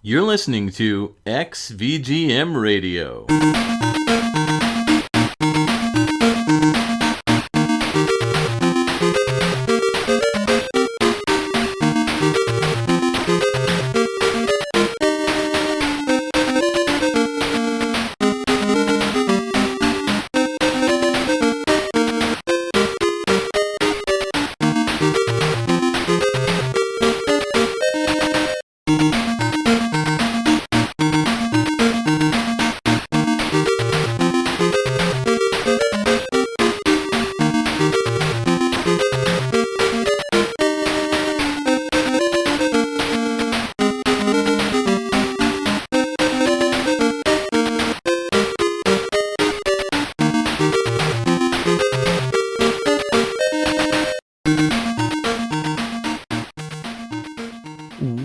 You're listening to XVGM Radio.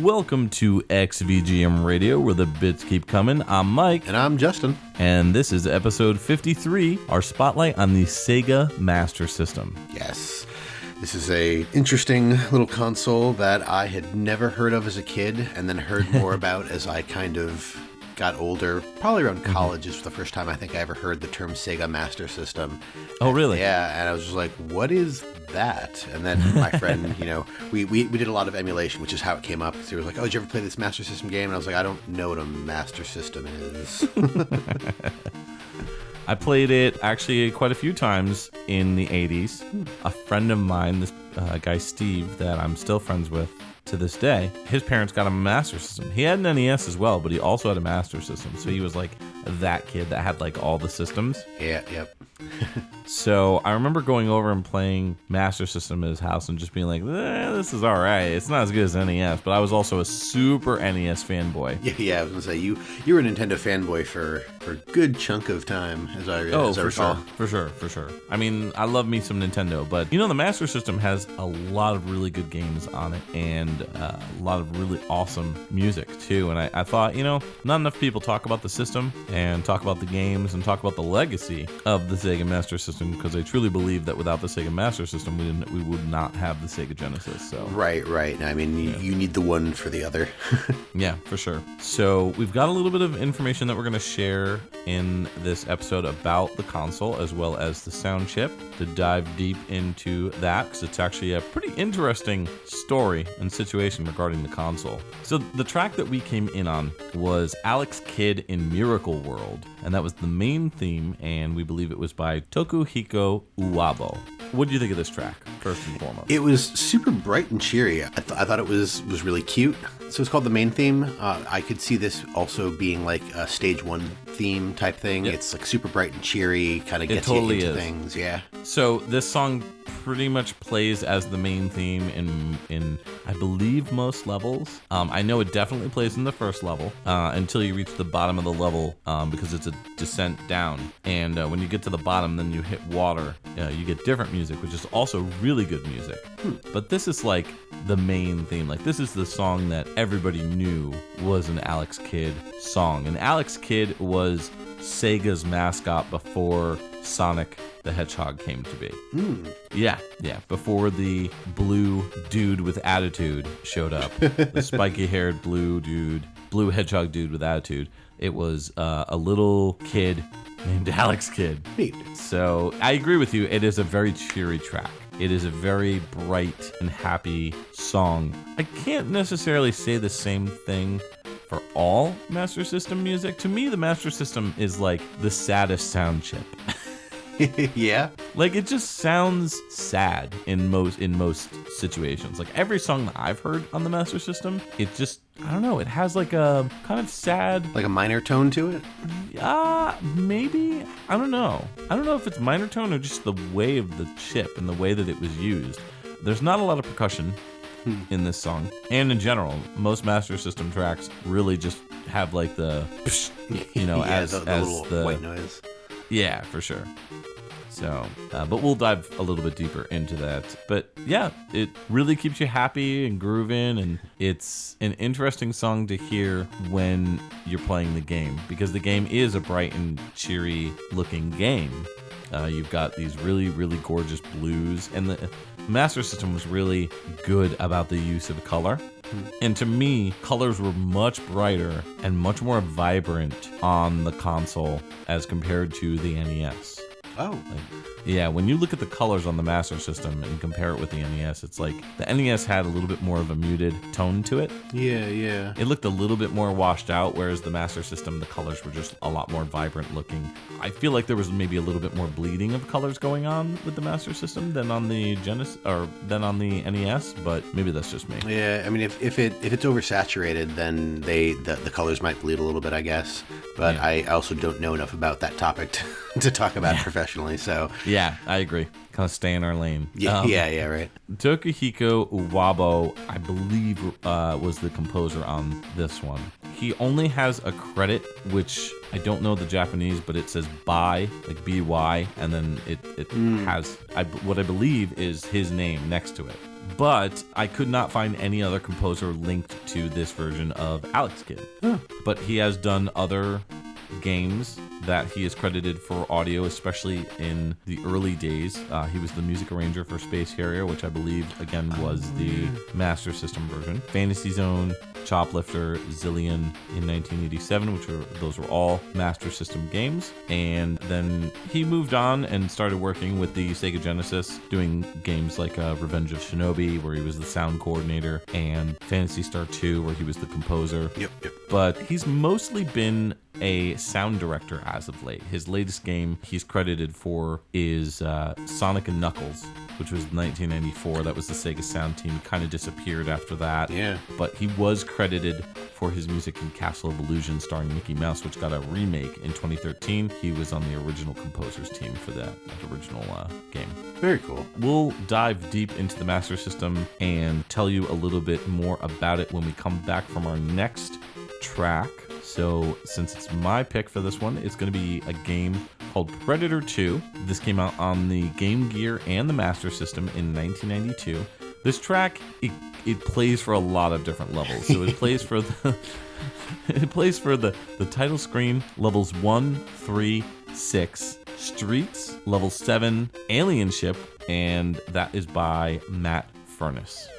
Welcome to XVGM Radio, where the bits keep coming. I'm Mike. And I'm Justin. And this is episode 53, our spotlight on the Sega Master System. Yes. This is a interesting little console that I had never heard of as a kid, and then heard more about as I kind of got older. Probably around college is the first time I think I ever heard the term Sega Master System. Oh, really? Yeah, and I was just like, what is that? And then my friend, we did a lot of emulation, which is how it came up. So he was like, oh, did you ever play this Master System game? And I was like, I don't know what a Master System is. I played it actually quite a few times in the 80s. A friend of mine, this guy Steve, that I'm still friends with to this day, his parents got him a Master System. He had an NES as well, but he also had a Master System. So he was like that kid that had like all the systems. Yeah, yep. So I remember going over and playing Master System at his house and just being like, this is all right. It's not as good as NES, but I was also a super NES fanboy. Yeah, I was going to say, you were a Nintendo fanboy for a good chunk of time, as I recall. For sure. I mean, I love me some Nintendo, but the Master System has a lot of really good games on it and a lot of really awesome music too. And I thought, not enough people talk about the system and talk about the games and talk about the legacy of the Sega Master System, because I truly believe that without the Sega Master System, we would not have the Sega Genesis. So Right. I mean, you need the one for the other. Yeah, for sure. So we've got a little bit of information that we're going to share in this episode about the console as well as the sound chip, to dive deep into that, because it's actually a pretty interesting story and situation regarding the console. So the track that we came in on was Alex Kidd in Miracle World, and that was the main theme, and we believe it was by Tokuhiko Uwabo. What do you think of this track, first and foremost? It was super bright and cheery. I thought it was really cute. So it's called the main theme. I could see this also being like a stage one theme type thing. Yep. It's like super bright and cheery, kind of gets you into things. Yeah. So this song pretty much plays as the main theme in I believe most levels. I know it definitely plays in the first level until you reach the bottom of the level, because it's a descent down. And when you get to the bottom, then you hit water. You get different music, which is also really good music. But this is like the main theme. Like, this is the song that everybody knew was an Alex Kidd song. And Alex Kidd was Sega's mascot before Sonic the Hedgehog came to be. Yeah, before the blue dude with attitude showed up. The spiky-haired blue hedgehog dude with attitude. It was a little kid named Alex Kidd. Neat. So I agree with you. It is a very cheery track. It is a very bright and happy song. I can't necessarily say the same thing for all Master System music. To me, the Master System is like the saddest sound chip. Yeah. Like, it just sounds sad in most situations. Like, every song that I've heard on the Master System, it just, I don't know, it has like a kind of sad, like a minor tone to it. Maybe. I don't know if it's minor tone or just the way of the chip and the way that it was used. There's not a lot of percussion in this song, and in general, most Master System tracks really just have like the, as the little white noise. Yeah, for sure. So, but we'll dive a little bit deeper into that. But yeah, it really keeps you happy and grooving, and it's an interesting song to hear when you're playing the game, because the game is a bright and cheery looking game. You've got these really, really gorgeous blues, and the Master System was really good about the use of color. And to me, colors were much brighter and much more vibrant on the console as compared to the NES. Oh. Yeah, when you look at the colors on the Master System and compare it with the NES, it's like the NES had a little bit more of a muted tone to it. Yeah. It looked a little bit more washed out, whereas the Master System, the colors were just a lot more vibrant looking. I feel like there was maybe a little bit more bleeding of colors going on with the Master System than on the than on the NES, but maybe that's just me. Yeah, I mean, if it's oversaturated, then the colors might bleed a little bit, I guess. But yeah. I also don't know enough about that topic to talk about professionally, so... Yeah, I agree. Kind of stay in our lane. Yeah, right. Tokuhiko Uwabo, I believe, was the composer on this one. He only has a credit, which I don't know the Japanese, but it says by, like B-Y, and then it has what I believe is his name next to it. But I could not find any other composer linked to this version of Alex Kidd. But he has done other games that he is credited for audio, especially in the early days. He was the music arranger for Space Harrier, which I believe, again, was the Master System version. Fantasy Zone, Choplifter, Zillion in 1987, those were all Master System games. And then he moved on and started working with the Sega Genesis, doing games like Revenge of Shinobi, where he was the sound coordinator, and Phantasy Star 2, where he was the composer. Yep. But he's mostly been a sound director as of late. His latest game he's credited for is Sonic & Knuckles, which was 1994. That was the Sega Sound team. Kind of disappeared after that. Yeah. But he was credited for his music in Castle of Illusion starring Mickey Mouse, which got a remake in 2013. He was on the original composers team for that original game. Very cool. We'll dive deep into the Master System and tell you a little bit more about it when we come back from our next track. So since it's my pick for this one, it's going to be a game called Predator 2. This came out on the Game Gear and the Master System in 1992. This track, it plays for a lot of different levels. So it plays for the title screen, levels 1, 3, 6, Streets, level 7, Alien Ship, and that is by Matt Furness.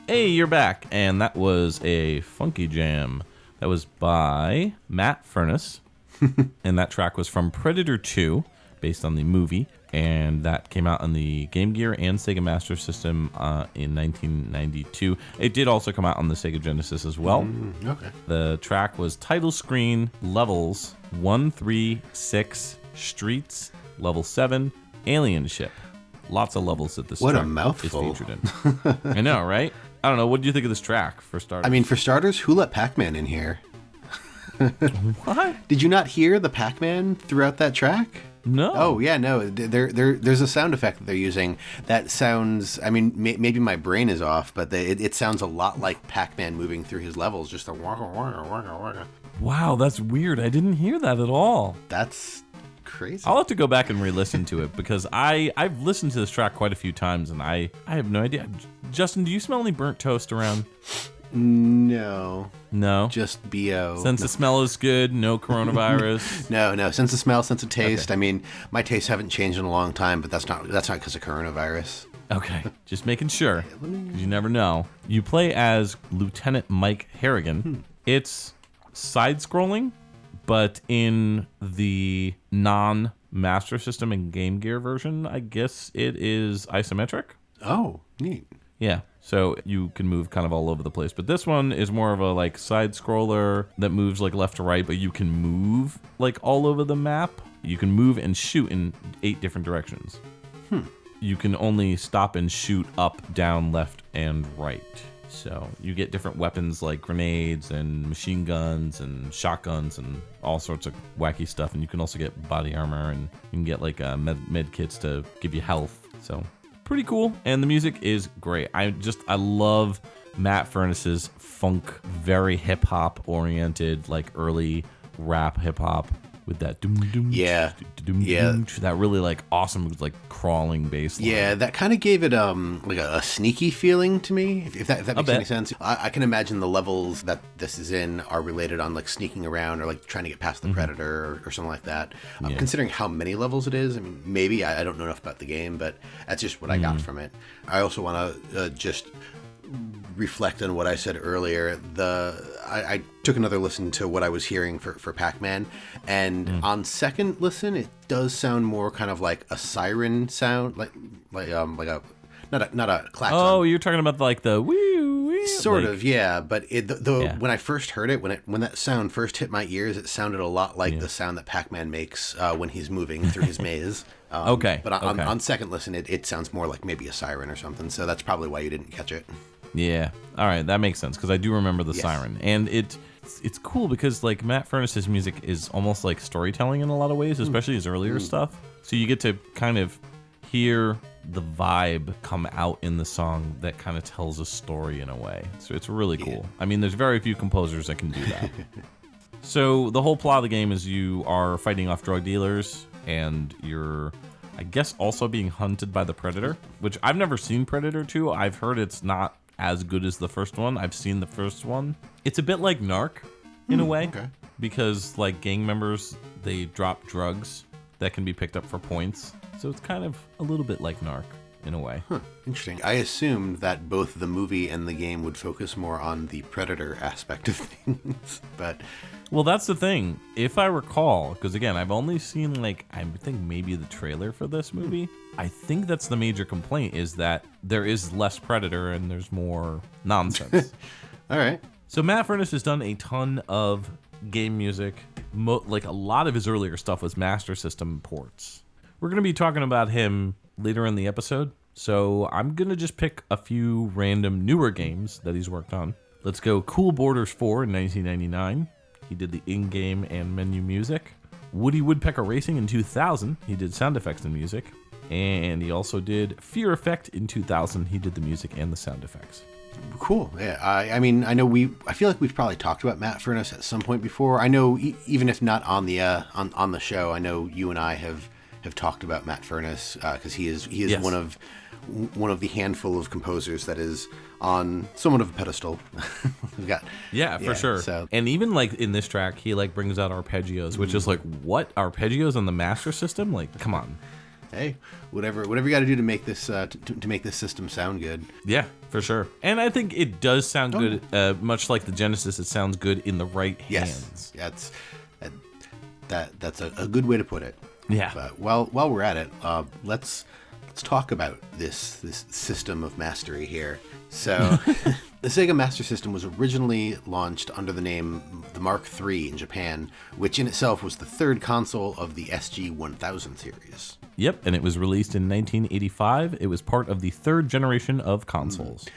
Hey, you're back, and that was a funky jam. That was by Matt Furness, and that track was from Predator 2, based on the movie, and that came out on the Game Gear and Sega Master System in 1992. It did also come out on the Sega Genesis as well. Okay. The track was title screen, levels 1, 3, 6, Streets, level 7, Alien Ship. Lots of levels that this track is featured in. I know, right? I don't know. What do you think of this track, for starters? I mean, for starters, who let Pac-Man in here? What? Did you not hear the Pac-Man throughout that track? No. Oh, yeah, no. There's a sound effect that they're using that sounds... I mean, maybe my brain is off, but it sounds a lot like Pac-Man moving through his levels. Just a waka, waka, waka, waka. Wow, that's weird. I didn't hear that at all. That's crazy. I'll have to go back and re-listen to it because I've listened to this track quite a few times and I have no idea. Justin, do you smell any burnt toast around? No. No? Just BO. Sense of smell is good, no coronavirus. No. Sense of smell, sense of taste. Okay. I mean, my tastes haven't changed in a long time, but that's not because of coronavirus. Okay, just making sure, 'cause you never know. You play as Lieutenant Mike Harrigan. It's side-scrolling, but in the non-Master System and Game Gear version, I guess it is isometric. Oh, neat. Yeah, so you can move kind of all over the place. But this one is more of a like side-scroller that moves like left to right, but you can move like all over the map. You can move and shoot in 8 different directions. You can only stop and shoot up, down, left, and right. So you get different weapons like grenades and machine guns and shotguns and all sorts of wacky stuff. And you can also get body armor, and you can get like med kits to give you health. So pretty cool. And the music is great. I love Matt Furnice's funk, very hip hop oriented, like early rap hip hop. With that that really like awesome like crawling bass line. Yeah, that kind of gave it like a sneaky feeling to me, if that makes any sense. I can imagine the levels that this is in are related on like sneaking around or like trying to get past the predator or something like that. Considering how many levels it is, I mean, maybe I don't know enough about the game, but that's just what I got from it. I also want to just reflect on what I said earlier. I took another listen to what I was hearing for Pac-Man, and on second listen, it does sound more kind of like a siren sound, like a not a klaxon. Oh, you're talking about like the wee sort of, yeah. But when I first heard it, when that sound first hit my ears, it sounded a lot like the sound that Pac-Man makes when he's moving through his maze. But on second listen, it sounds more like maybe a siren or something. So that's probably why you didn't catch it. Yeah. All right, that makes sense because I do remember the siren, and it's cool because like Matt Furnice's music is almost like storytelling in a lot of ways, especially his earlier stuff. So you get to kind of hear the vibe come out in the song that kind of tells a story in a way. So it's really cool. I mean, there's very few composers that can do that. So the whole plot of the game is you are fighting off drug dealers, and you're, I guess, also being hunted by the Predator, which I've never seen Predator 2. I've heard it's not as good as the first one. I've seen the first one. It's a bit like Narc in a way, because like gang members, they drop drugs that can be picked up for points. So it's kind of a little bit like Narc in a way. Interesting. I assumed that both the movie and the game would focus more on the Predator aspect of things, but... Well, that's the thing. If I recall, because again, I've only seen like, I think maybe the trailer for this movie. I think that's the major complaint, is that there is less Predator and there's more nonsense. All right. So Matt Furnice has done a ton of game music. Like a lot of his earlier stuff was Master System ports. We're going to be talking about him later in the episode. So I'm going to just pick a few random newer games that he's worked on. Let's go Cool Borders 4 in 1999. He did the in-game and menu music. Woody Woodpecker Racing in 2000. He did sound effects and music. And he also did Fear Effect in 2000. He did the music and the sound effects. Cool. Yeah. I mean, I feel like we've probably talked about Matt Furnice at some point before. I know, even if not on the show, I know you and I have talked about Matt Furnice because he is yes. one of the handful of composers that is on somewhat of a pedestal. We've got for sure. So. And even like in this track, he like brings out arpeggios, which is like, what, arpeggios on the Master System? Like, come on. Hey, whatever you got to do to make this to make this system sound good. Yeah, for sure. And I think it does sound good, much like the Genesis. It sounds good in the right hands. Yes, that's a good way to put it. Yeah. But while we're at it, let's talk about this system of mastery here. So, the Sega Master System was originally launched under the name the Mark III in Japan, which in itself was the third console of the SG-1000 series. Yep, and it was released in 1985. It was part of the third generation of consoles.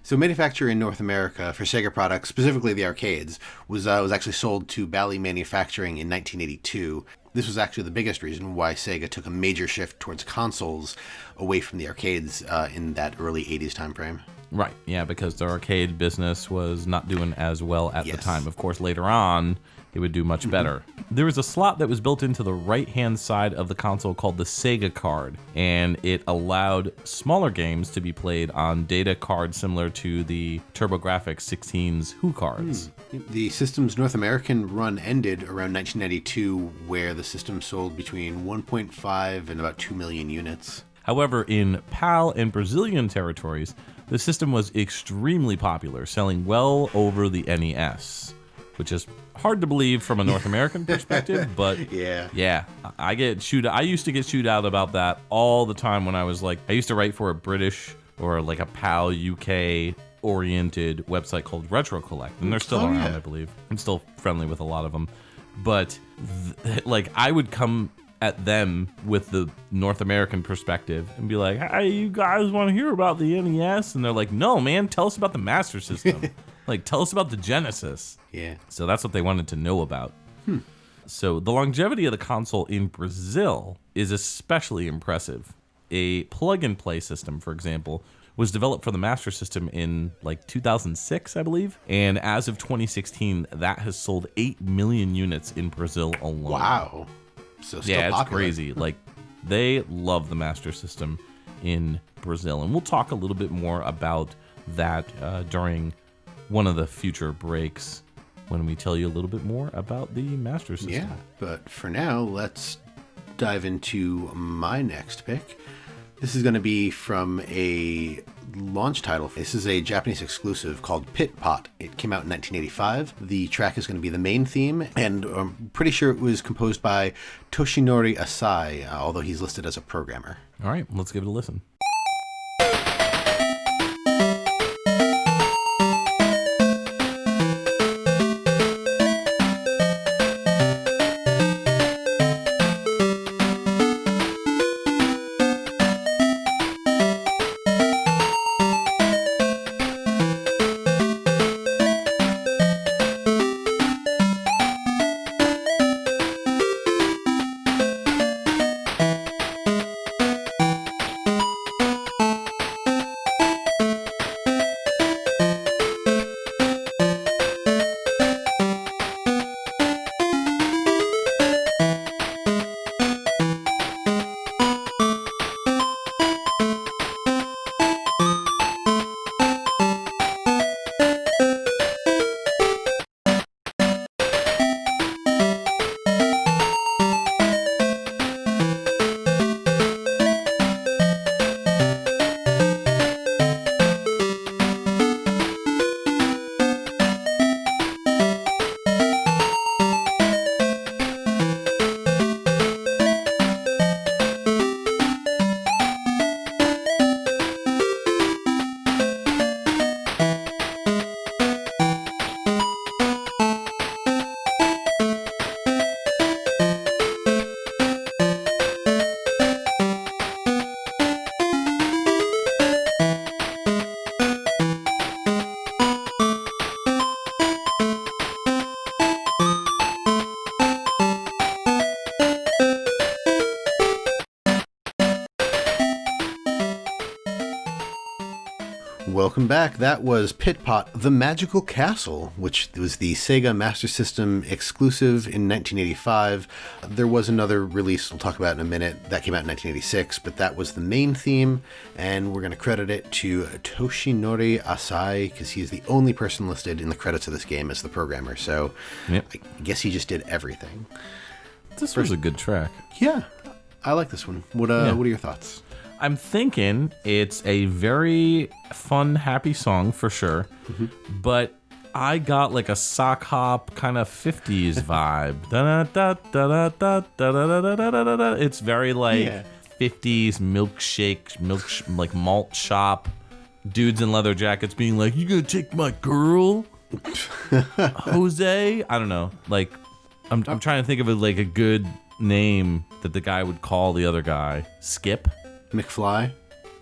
So manufacture in North America for Sega products, specifically the arcades, was actually sold to Bally Manufacturing in 1982. This was actually the biggest reason why Sega took a major shift towards consoles away from the arcades in that early 80s time frame. Right, yeah, because the arcade business was not doing as well at the time. Of course, later on, it would do much better. There was a slot that was built into the right-hand side of the console called the Sega card, and it allowed smaller games to be played on data cards similar to the TurboGrafx 16's Who cards. The system's North American run ended around 1992, where the system sold between 1.5 and about 2 million units. However, in PAL and Brazilian territories, the system was extremely popular, selling well over the NES, which is hard to believe from a North American perspective, but yeah, I used to get chewed out about that all the time when I was like, I used to write for a British or like a PAL UK oriented website called Retro Collect, and they're still around, I believe. I'm still friendly with a lot of them, but like I would come at them with the North American perspective and be like, hey, you guys want to hear about the NES? And they're like, no, man, tell us about the Master System. Like, tell us about the Genesis. Yeah. So that's what they wanted to know about. So the longevity of the console in Brazil is especially impressive. A plug-and-play system, for example, was developed for the Master System in like 2006, I believe. And as of 2016, that has sold 8 million units in Brazil alone. Wow. So still yeah, it's popular. crazy. Like, they love the Master System in Brazil. And we'll talk a little bit more about that during one of the future breaks when we tell you a little bit more about the Master System. Yeah, but for now, let's dive into my next pick. This is going to be from a launch title. This is a Japanese exclusive called Pit Pot. It came out in 1985. The track is going to be the main theme, and I'm pretty sure it was composed by Toshinori Asai, although he's listed as a programmer. All right, let's give it a listen. Welcome back. That was Pit Pot, The Magical Castle, which was the Sega Master System exclusive in 1985. There was another release we'll talk about in a minute that came out in 1986, but that was the main theme, and we're going to credit it to Toshinori Asai because he's the only person listed in the credits of this game as the programmer, so I guess he just did everything. This was a good track. Yeah, I like this one. What are your thoughts? I'm thinking it's a very fun, happy song for sure, but I got like a sock hop kind of 50s vibe. It's very like 50s milkshake, like malt shop, dudes in leather jackets being like, "You gonna take my girl, Jose?" I don't know. Like, I'm trying to think of it like a good name that the guy would call the other guy. Skip. McFly.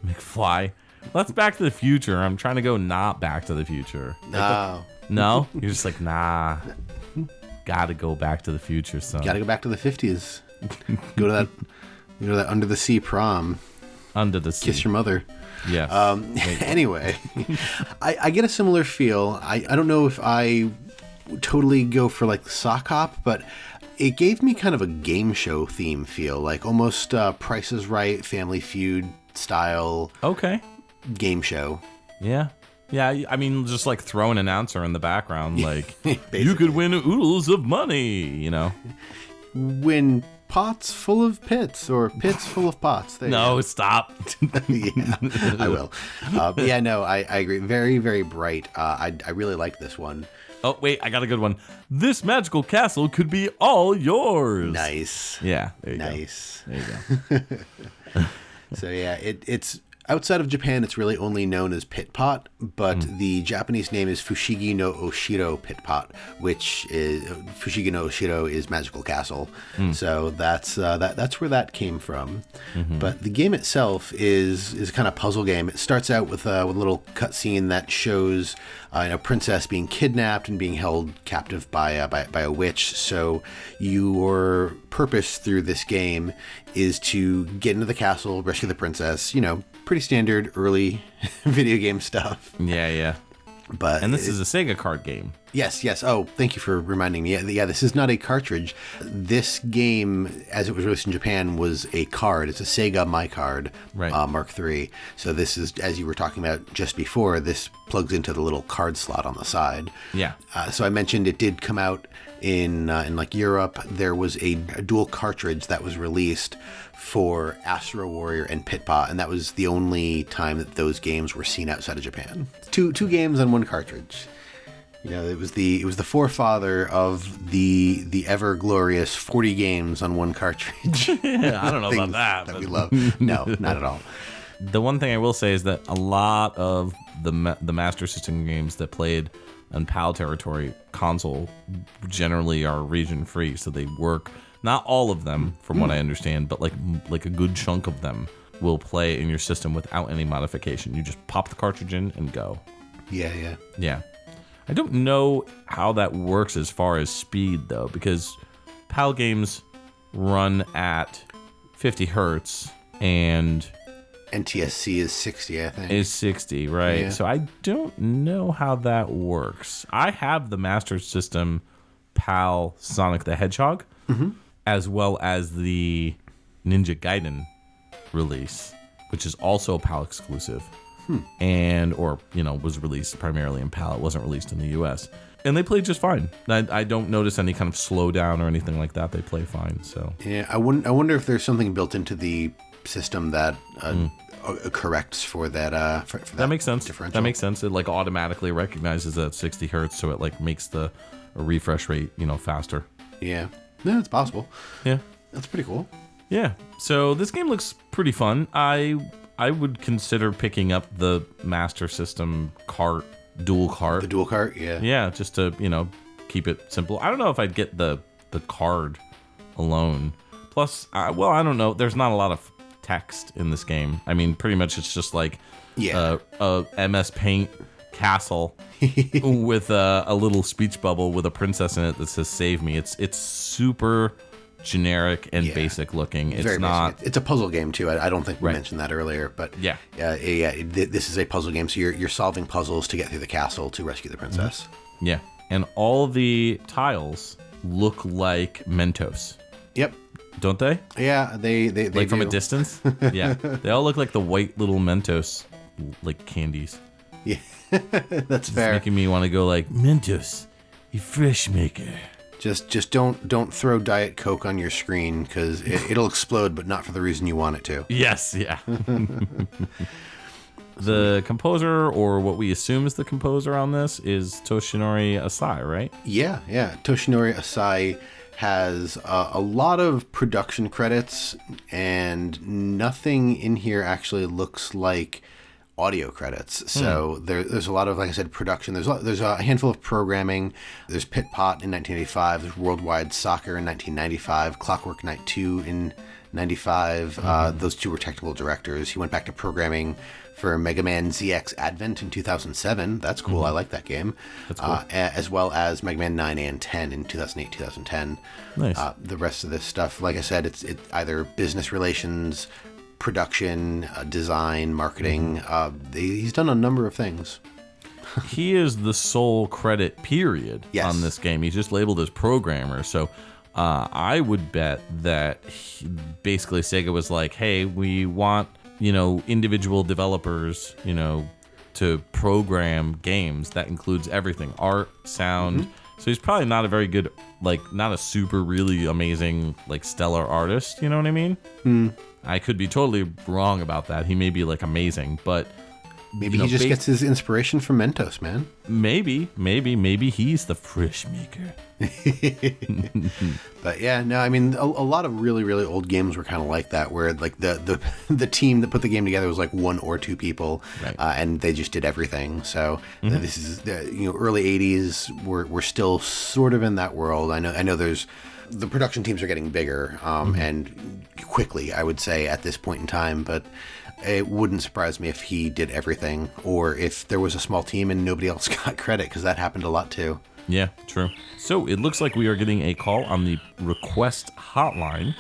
Well, that's Back to the Future. I'm trying to go not Back to the Future. No. No? You're just like, nah. Gotta go Back to the Future, son. Gotta go back to the 50s. Go to that under the sea prom. Under the sea. Kiss your mother. Yes. Anyway, I get a similar feel. I don't know if I totally go for like sock hop, but it gave me kind of a game show theme feel, like almost Price is Right, Family Feud style game show. Yeah. Yeah, I mean, just like throw an announcer in the background, like, you could win oodles of money, you know? Win pots full of pits, or pits full of pots. No, stop. Yeah, I will. I agree. Very, very bright. I really like this one. Oh, wait, I got a good one. This magical castle could be all yours. Nice. Yeah, there you nice. go. There you go. So yeah, it's outside of Japan, it's really only known as Pit Pot, but the Japanese name is Fushigi no Oshiro Pit Pot, which is Fushigi no Oshiro is magical castle. So that's where that came from. But the game itself is a kind of puzzle game. It starts out with a little cutscene that shows a princess being kidnapped and being held captive by a witch. So your purpose through this game is to get into the castle, rescue the princess. Pretty standard early video game stuff. Yeah. And this is a Sega card game. Yes. Oh, thank you for reminding me. Yeah, this is not a cartridge. This game, as it was released in Japan, was a card. It's a Sega My Card Mark III. So this is, as you were talking about just before, this plugs into the little card slot on the side. Yeah. So I mentioned it did come out in like Europe. There was a dual cartridge that was released for Astro Warrior and Pit Pot, and that was the only time that those games were seen outside of Japan. Two games on one cartridge. It was the forefather of the ever glorious 40 games on one cartridge. I don't know about that. We love. No, not at all. The one thing I will say is that a lot of the Master System games that played on PAL territory console generally are region free, so they work. Not all of them, from what I understand, but like a good chunk of them will play in your system without any modification. You just pop the cartridge in and go. Yeah. I don't know how that works as far as speed, though, because PAL games run at 50 hertz and NTSC is 60, I think. Is 60, right? Yeah. So I don't know how that works. I have the Master System PAL Sonic the Hedgehog, as well as the Ninja Gaiden release, which is also PAL exclusive. Was released primarily in PAL. It wasn't released in the US. And they play just fine. I don't notice any kind of slowdown or anything like that. They play fine. So yeah, I wonder if there's something built into the system that corrects for that. For that makes sense. Differential. That makes sense. It automatically recognizes that 60 hertz, so it makes the refresh rate faster. Yeah, it's possible. Yeah, that's pretty cool. Yeah. So this game looks pretty fun. I would consider picking up the Master System dual cart. The dual cart, yeah. Yeah, just to, keep it simple. I don't know if I'd get the card alone. Plus, I don't know. There's not a lot of text in this game. I mean, pretty much it's just a MS Paint castle with a little speech bubble with a princess in it that says "Save me." It's super generic and basic looking. It's not. Basic. It's a puzzle game too. I don't think we mentioned that earlier, but this is a puzzle game. So you're solving puzzles to get through the castle to rescue the princess. Yeah, and all the tiles look like Mentos. Yep. Don't they? Yeah, they like from a distance. Yeah, they all look like the white little Mentos candies. Yeah, that's fair. It's making me want to go Mentos, you fresh maker. Just don't throw Diet Coke on your screen because it'll explode, but not for the reason you want it to. Yes, yeah. The composer, or what we assume is the composer on this, is Toshinori Asai, right? Yeah. Toshinori Asai has a lot of production credits, and nothing in here actually looks like audio credits. So there's a lot of, like I said, production. There's a handful of programming. There's Pit Pot in 1985. There's Worldwide Soccer in 1995. Clockwork Knight 2 in 95. Those two were technical directors. He went back to programming for Mega Man ZX Advent in 2007. That's cool. I like that game. That's cool. As well as Mega Man 9 and 10 in 2008, 2010. Nice. The rest of this stuff, like I said, it's either business relations, production, design, marketing. He's done a number of things. He is the sole credit period on this game. He's just labeled as programmer. So I would bet that basically Sega was like, hey, we want, individual developers, to program games. That includes everything: art, sound, So he's probably not a very good, not a super really amazing, stellar artist. You know what I mean? I could be totally wrong about that. He may be amazing, but maybe he just gets his inspiration from Mentos, man. Maybe he's the fresh maker. But yeah, no, I mean, a lot of really, really old games were kind of like that, where the team that put the game together was one or two people, right. And they just did everything. So this is early '80s. We're still sort of in that world. I know there's the production teams are getting bigger and quickly, I would say, at this point in time, but it wouldn't surprise me if he did everything, or if there was a small team and nobody else got credit, because that happened a lot too. Yeah, true. So it looks like we are getting a call on the request hotline.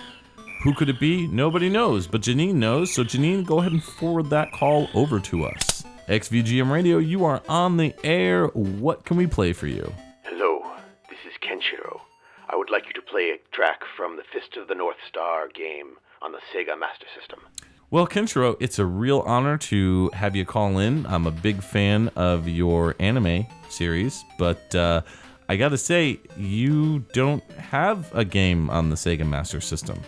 Who could it be? Nobody knows, but Janine knows. So Janine, go ahead and forward that call over to us. XVGM Radio, you are on the air. What can we play for you? Hello, this is Kenshiro. I would like you to play a track from the Fist of the North Star game on the Sega Master System. Well, Kenshiro, it's a real honor to have you call in. I'm a big fan of your anime series, but I gotta say, you don't have a game on the Sega Master System.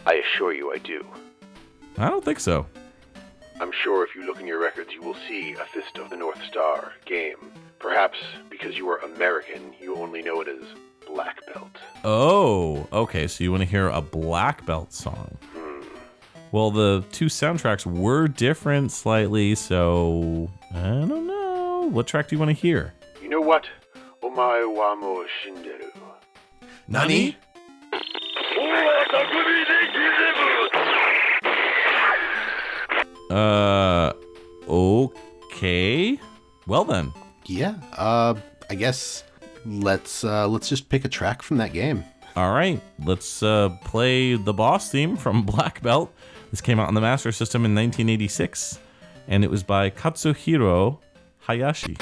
I assure you I do. I don't think so. I'm sure if you look in your records, you will see a Fist of the North Star game. Perhaps because you are American, you only know it as Black Belt. Oh, okay, so you want to hear a Black Belt song. Well, the two soundtracks were different slightly, so I don't know. What track do you want to hear? You know what? Omae wa mo shinderu. Nani? Okay. Well then. Yeah, I guess let's just pick a track from that game. All right, let's play the boss theme from Black Belt. This came out on the Master System in 1986, and it was by Katsuhiro Hayashi.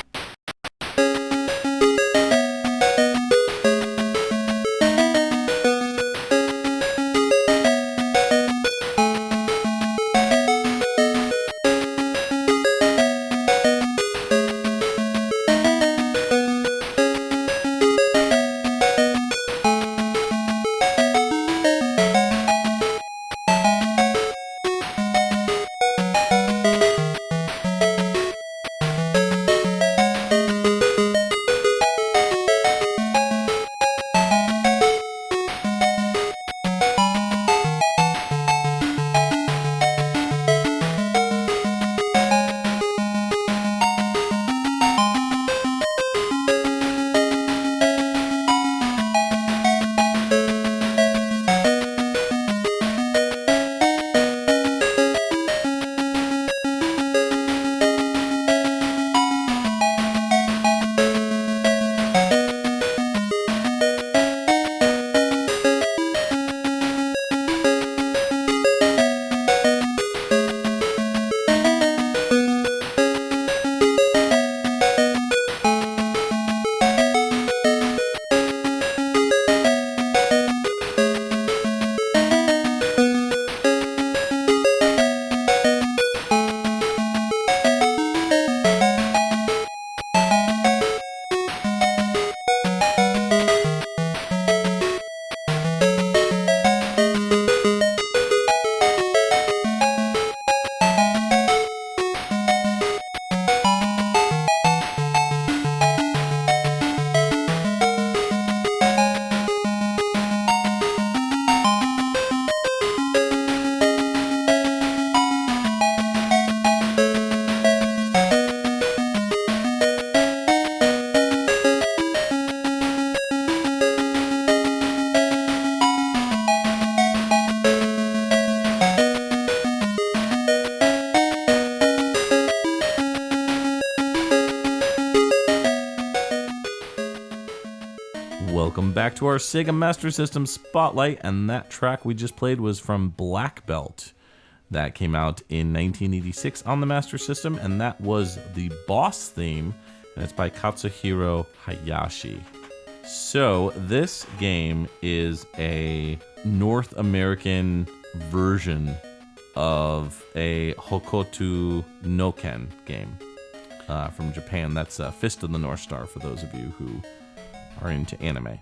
Welcome back to our Sega Master System Spotlight, and that track we just played was from Black Belt. That came out in 1986 on the Master System, and that was the boss theme, and it's by Katsuhiro Hayashi. So this game is a North American version of a Hokuto no Ken game from Japan. That's Fist of the North Star, for those of you who are into anime.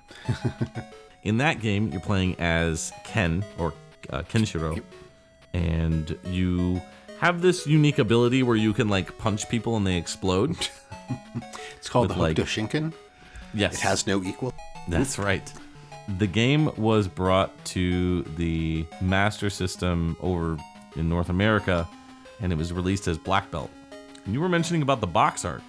In that game, you're playing as Ken, or Kenshiro, and you have this unique ability where you can like punch people and they explode. It's called the like, Hokuto Shinken. Yes. It has no equal. That's right. The game was brought to the Master System over in North America, and it was released as Black Belt. And you were mentioning about the box art.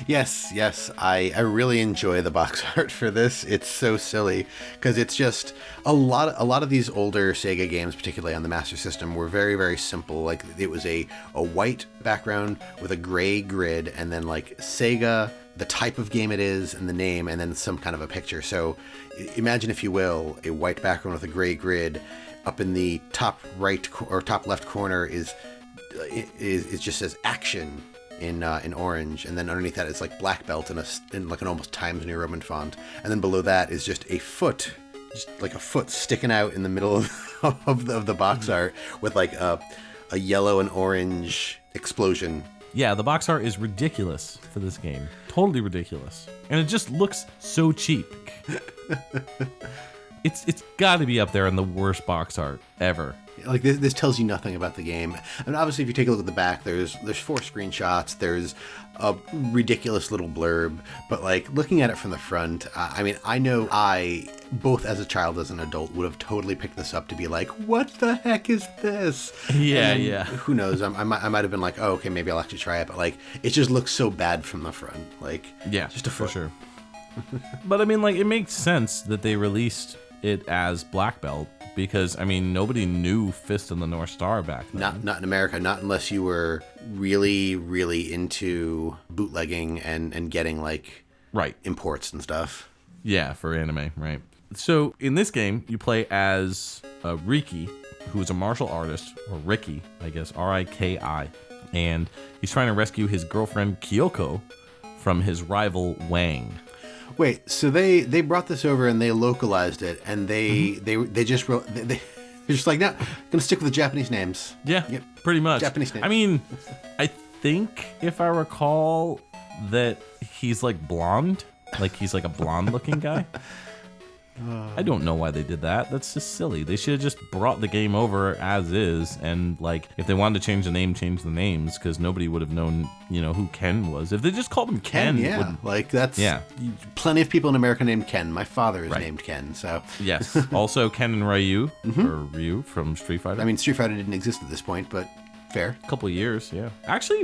Yes. I really enjoy the box art for this. It's so silly because it's just a lot of these older Sega games, particularly on the Master System, were very, very simple. Like it was a white background with a gray grid, and then like Sega, the type of game it is, and the name, and then some kind of a picture. So imagine, if you will, a white background with a gray grid. Up in the top right or top left corner is it just says action in orange, and then underneath that is like Black Belt in like an almost Times New Roman font, and then below that is just a foot, just like a foot sticking out in the middle of the box art with like a yellow and orange explosion. Yeah, the box art is ridiculous for this game. Totally ridiculous. And it just looks so cheap. It's got to be up there in the worst box art ever. Like this tells you nothing about the game. And obviously, if you take a look at the back, there's 4 screenshots. There's a ridiculous little blurb. But like looking at it from the front, I mean, I know I, both as a child as an adult, would have totally picked this up to be like, what the heck is this? Yeah. Who knows? I might have been like, oh, okay, maybe I'll actually try it. But like, it just looks so bad from the front. Like, yeah, just a foot. for sure. But I mean, like, it makes sense that they released it as Black Belt, because I mean nobody knew Fist of the North Star back then. Not in America, not unless you were really, really into bootlegging and getting like imports and stuff. Yeah, for anime, right. So in this game you play as Riki, who is a martial artist, or Ricky, I guess, Riki, and he's trying to rescue his girlfriend Kyoko from his rival Wang. Wait, so they brought this over and they localized it, and they just wrote they're just like, no, gonna stick with the Japanese names. Yeah, yep. Pretty much. Japanese names. I mean, I think if I recall that he's like blonde, like he's like a blonde looking guy. I don't know why they did that. That's just silly. They should have just brought the game over as is, and like if they wanted to change the name, change the names, because nobody would have known, who Ken was. If they just called him Ken, like that's plenty of people in America named Ken. My father is named Ken, so yes. Also Ken and Ryu, or Ryu from Street Fighter. I mean, Street Fighter didn't exist at this point, but fair. A couple of years, yeah. Actually,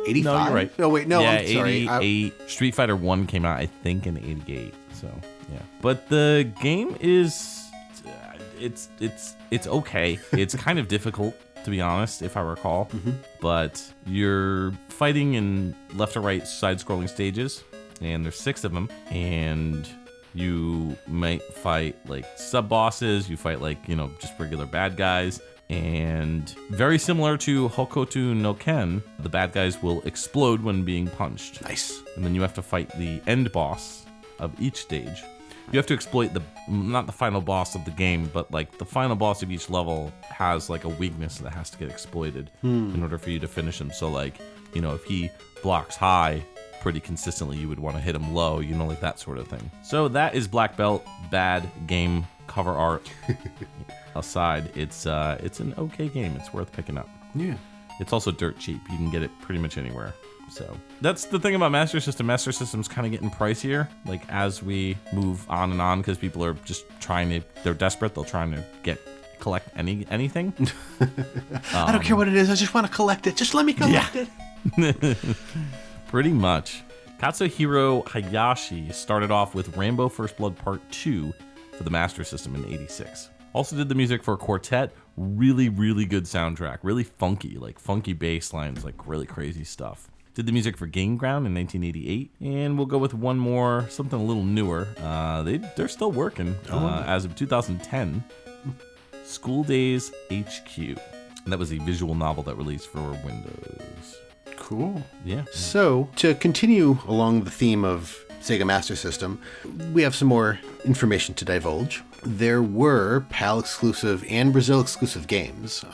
85? No, you're right. Oh wait, no, yeah, I'm sorry. 88. Street Fighter 1 came out, I think, in 88. So yeah, but the game is it's okay. It's kind of difficult, to be honest, if I recall. But you're fighting in left or right side-scrolling stages, and there's 6 of them, and you might fight like sub-bosses. You fight like just regular bad guys. And very similar to Hokuto no Ken, the bad guys will explode when being punched. Nice. And then you have to fight the end boss of each stage. You have to exploit not the final boss of the game, but like the final boss of each level has like a weakness that has to get exploited in order for you to finish him. So like, if he blocks high pretty consistently, you would want to hit him low, like that sort of thing. So that is Black Belt. Bad game cover art aside, it's an okay game. It's worth picking up. Yeah. It's also dirt cheap. You can get it pretty much anywhere. So that's the thing about Master System. Master System's kind of getting pricier, like as we move on and on, because people are just they're desperate. They'll try to collect anything. I don't care what it is. I just want to collect it. Just let me collect it. Pretty much. Katsuhiro Hayashi started off with Rambo First Blood Part 2 for the Master System in '86. Also did the music for Quartet. Really, really good soundtrack. Really funky, like funky bass lines, like really crazy stuff. Did the music for Game Ground in 1988. And we'll go with one more, something a little newer. They're still working as of 2010. School Days HQ. And that was a visual novel that released for Windows. Cool. Yeah. So, to continue along the theme of Sega Master System, we have some more information to divulge. There were PAL exclusive and Brazil exclusive games.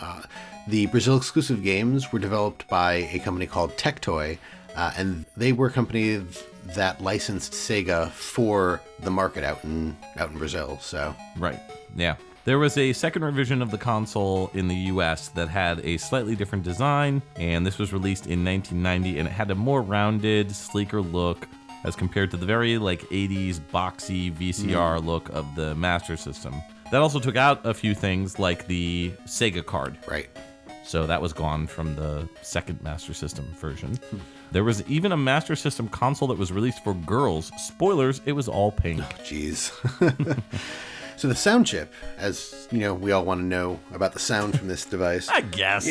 The Brazil exclusive games were developed by a company called Tectoy, and they were accompanied that licensed Sega for the market out in Brazil. So Right, yeah. There was a second revision of the console in the US that had a slightly different design, and this was released in 1990, and it had a more rounded, sleeker look as compared to the very 80s boxy VCR look of the Master System. That also took out a few things like the Sega card. Right. So that was gone from the second Master System version. There was even a Master System console that was released for girls. Spoilers, it was all pink. Oh, jeez. So the sound chip, as you know, we all want to know about the sound from this device. I guess.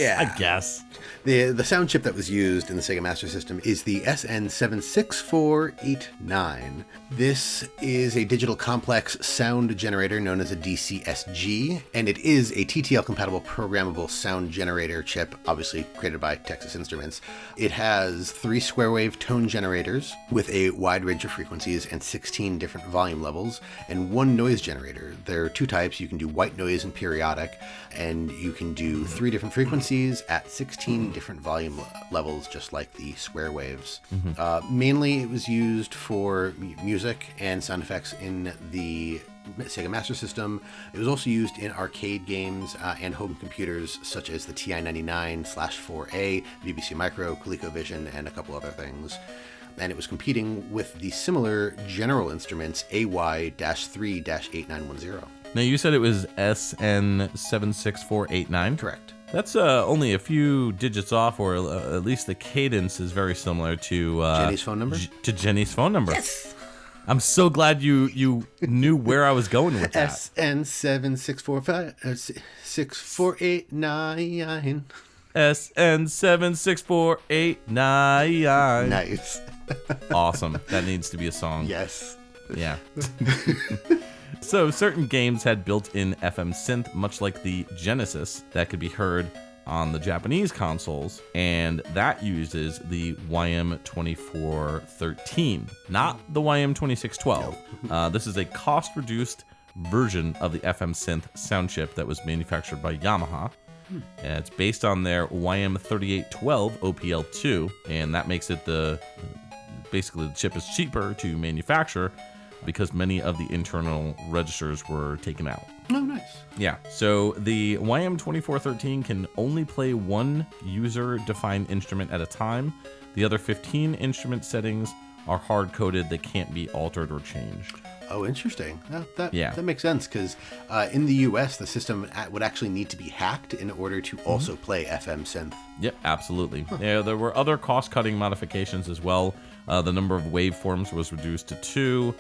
The sound chip that was used in the Sega Master System is the SN76489. This is a digital complex sound generator known as a DCSG, and it is a TTL-compatible programmable sound generator chip, obviously created by Texas Instruments. It has 3 square wave tone generators with a wide range of frequencies and 16 different volume levels, and 1 noise generator. There are 2 types. You can do white noise and periodic, and you can do 3 different frequencies at 16 different volume levels, just like the square waves. Mainly it was used for music and sound effects in the Sega Master System. It was also used in arcade games and home computers such as the TI-99/4A, BBC Micro, ColecoVision, and a couple other things. And it was competing with the similar General Instruments AY-3-8910. Now, you said it was SN76489? Correct. That's only a few digits off, or at least the cadence is very similar to... Jenny's phone number? To Jenny's phone number. Yes! I'm so glad you knew where I was going with that. SN76489. SN76489. Nice. Awesome. That needs to be a song. Yes. Yeah. So certain games had built-in FM Synth, much like the Genesis, that could be heard on the Japanese consoles, and that uses the YM2413, not the YM2612. This is a cost-reduced version of the FM Synth sound chip that was manufactured by Yamaha. And it's based on their YM3812 OPL2, and that makes it basically the chip is cheaper to manufacture because many of the internal registers were taken out. Oh, nice. Yeah, so the YM2413 can only play one user-defined instrument at a time. The other 15 instrument settings are hard-coded. They can't be altered or changed. Oh, interesting. That makes sense, because in the US, the system would actually need to be hacked in order to also play FM Synth. Yep, absolutely. Yeah, there were other cost-cutting modifications as well. The number of waveforms was reduced to 2.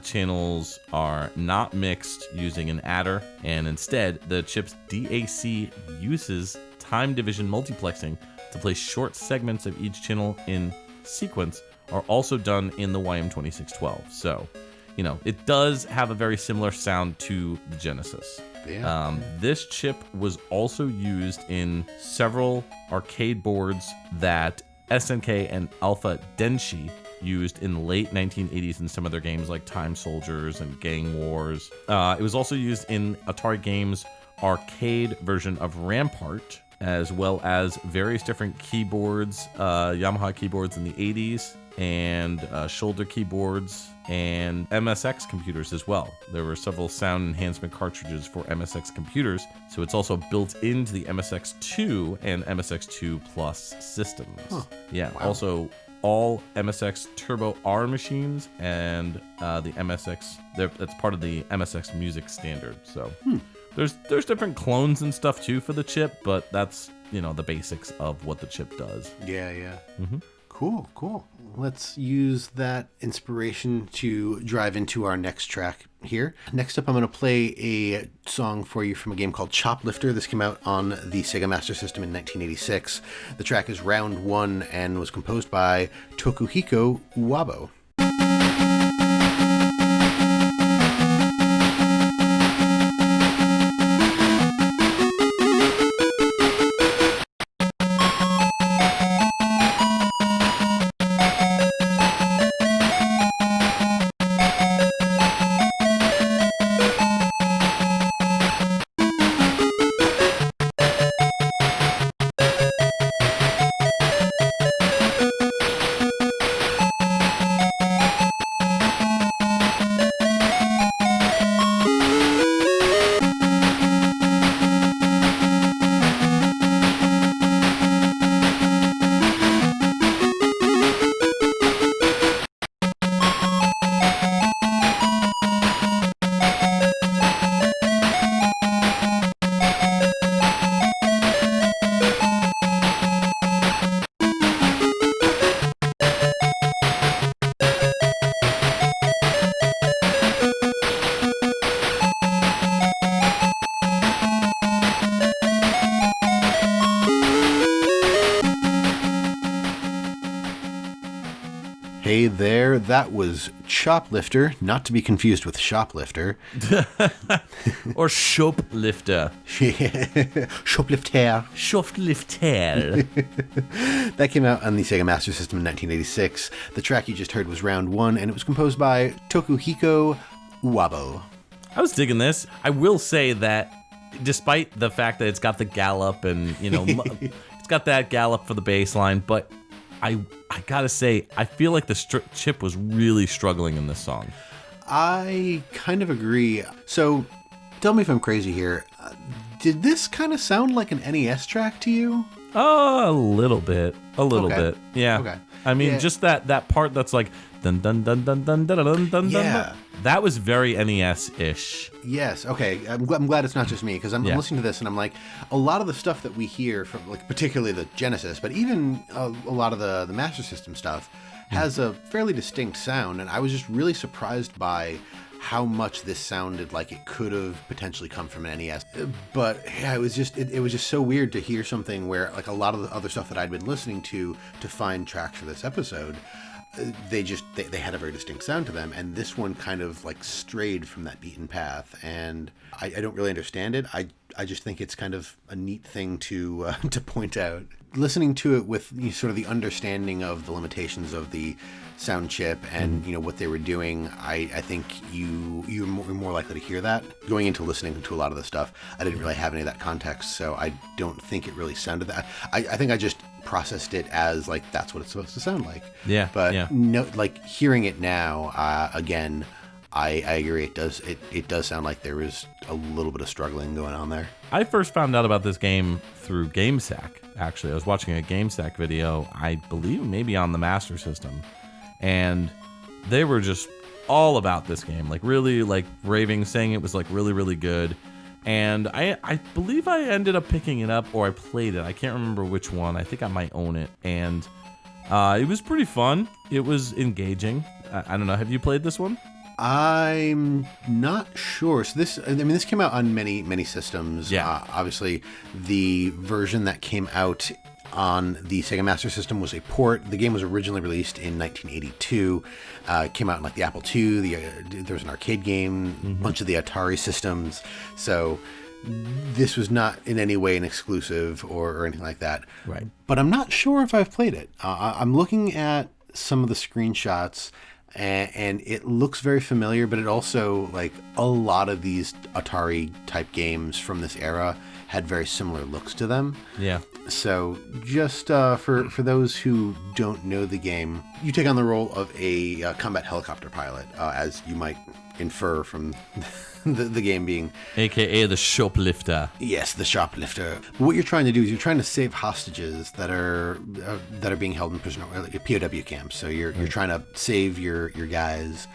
Channels are not mixed using an adder, and instead, the chip's DAC uses time division multiplexing to play short segments of each channel in sequence, are also done in the YM2612. So, you know, it does have a very similar sound to the Genesis. Yeah. This chip was also used in several arcade boards that SNK and Alpha Denshi used in the late 1980s in some of their games like Time Soldiers and Gang Wars. It was also used in Atari Games' arcade version of Rampart, as well as various different keyboards, Yamaha keyboards in the 80s, and shoulder keyboards, and MSX computers as well. There were several sound enhancement cartridges for MSX computers, so it's also built into the MSX2 and MSX2 Plus systems. Huh. Yeah, wow. Also all MSX Turbo R machines and the MSX, that's part of the MSX music standard. So there's different clones and stuff too for the chip, but that's, you know, the basics of what the chip does. Yeah. Cool. Let's use that inspiration to drive into our next track here. Next up, I'm going to play a song for you from a game called Choplifter. This came out on the Sega Master System in 1986. The track is Round 1 and was composed by Tokuhiko Uwabo. Hey there, that was Choplifter, not to be confused with Shoplifter. Or Choplifter. Choplifter. Choplifter. That came out on the Sega Master System in 1986. The track you just heard was Round 1, and it was composed by Tokuhiko Uwabo. I was digging this. I will say that despite the fact that it's got the gallop and, it's got that gallop for the bass line, but I gotta say, I feel like the chip was really struggling in this song. I kind of agree. So, tell me if I'm crazy here. Did this kind of sound like an NES track to you? A little bit. Yeah. Okay. I mean, just that part that's like dun dun dun dun dun dun dun dun. Yeah. That was very NES-ish. Yes. Okay. I'm glad it's not just me, because I'm listening to this and I'm like, a lot of the stuff that we hear from, like, particularly the Genesis, but even a lot of the Master System stuff has a fairly distinct sound, and I was just really surprised by how much this sounded like it could have potentially come from an NES. But yeah, it was just so weird to hear something where, like, a lot of the other stuff that I'd been listening to find tracks for this episode, they had a very distinct sound to them, and this one kind of like strayed from that beaten path, and I don't really understand it. I just think it's kind of a neat thing to point out. Listening to it with sort of the understanding of the limitations of the sound chip and what they were doing, I think you're more likely to hear that. Going into listening to a lot of the stuff, I didn't really have any of that context, so I don't think it really sounded that. I think I just processed it as like that's what it's supposed to sound like. Yeah. But no, like hearing it now, again, I agree. It does sound like there is a little bit of struggling going on there. I first found out about this game through GameSack. Actually, I was watching a GameSack video, I believe maybe on the Master System, and they were just all about this game, like really like raving, saying it was like really, really good. And I believe I ended up picking it up, or I played it. I can't remember which one. I think I might own it. And it was pretty fun. It was engaging. I don't know. Have you played this one? I'm not sure. So this came out on many systems. Yeah. Obviously, the version that came out on the Sega Master System was a port. The game was originally released in 1982. It came out in like the Apple II. There was an arcade game, a bunch of the Atari systems. So this was not in any way an exclusive or anything like that. Right. But I'm not sure if I've played it. I'm looking at some of the screenshots, and it looks very familiar, but it also, like, a lot of these Atari type games from this era had very similar looks to them. Yeah. So just for those who don't know the game, you take on the role of a combat helicopter pilot, as you might infer from the game being... AKA the Choplifter. Yes, the Choplifter. What you're trying to do is you're trying to save hostages that are being held in prisoner POW camps. So you're trying to save your guys.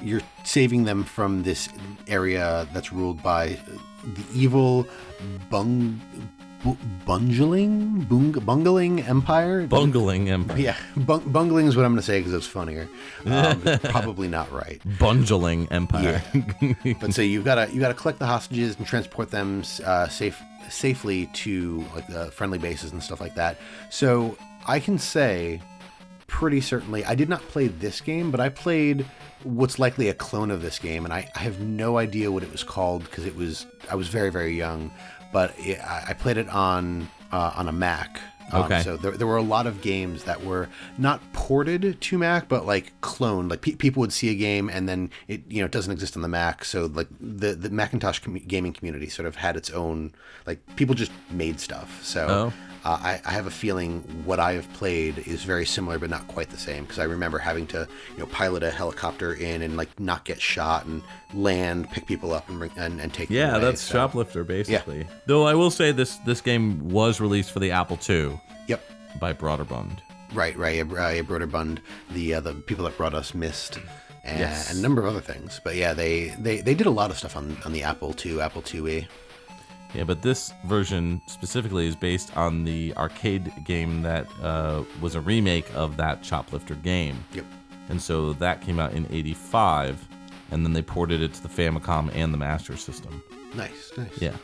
You're saving them from this area that's ruled by the evil Bungling Empire? Bungling Empire. Yeah, Bungling is what I'm going to say because it's funnier. Probably not right. Bungling Empire. Yeah. But so you've got to collect the hostages and transport them safely to like the friendly bases and stuff like that. So I can say pretty certainly, I did not play this game, but I played what's likely a clone of this game, and I have no idea what it was called because I was very, very young. But I played it on a Mac. Okay. So there were a lot of games that were not ported to Mac, but like cloned. Like people would see a game and then it doesn't exist on the Mac. So like the Macintosh gaming community sort of had its own, like people just made stuff. So I have a feeling what I have played is very similar, but not quite the same. Because I remember having to pilot a helicopter in and like not get shot and land, pick people up and take them away. That's so, Choplifter basically. Yeah. Though I will say this game was released for the Apple II. Yep. By Broderbund. Right. Broderbund, the people that brought us Myst, and a number of other things. But yeah, they did a lot of stuff on the Apple II, Apple IIe. Yeah, but this version specifically is based on the arcade game that was a remake of that Choplifter game. Yep. And so that came out in '85, and then they ported it to the Famicom and the Master System. Nice. Yeah.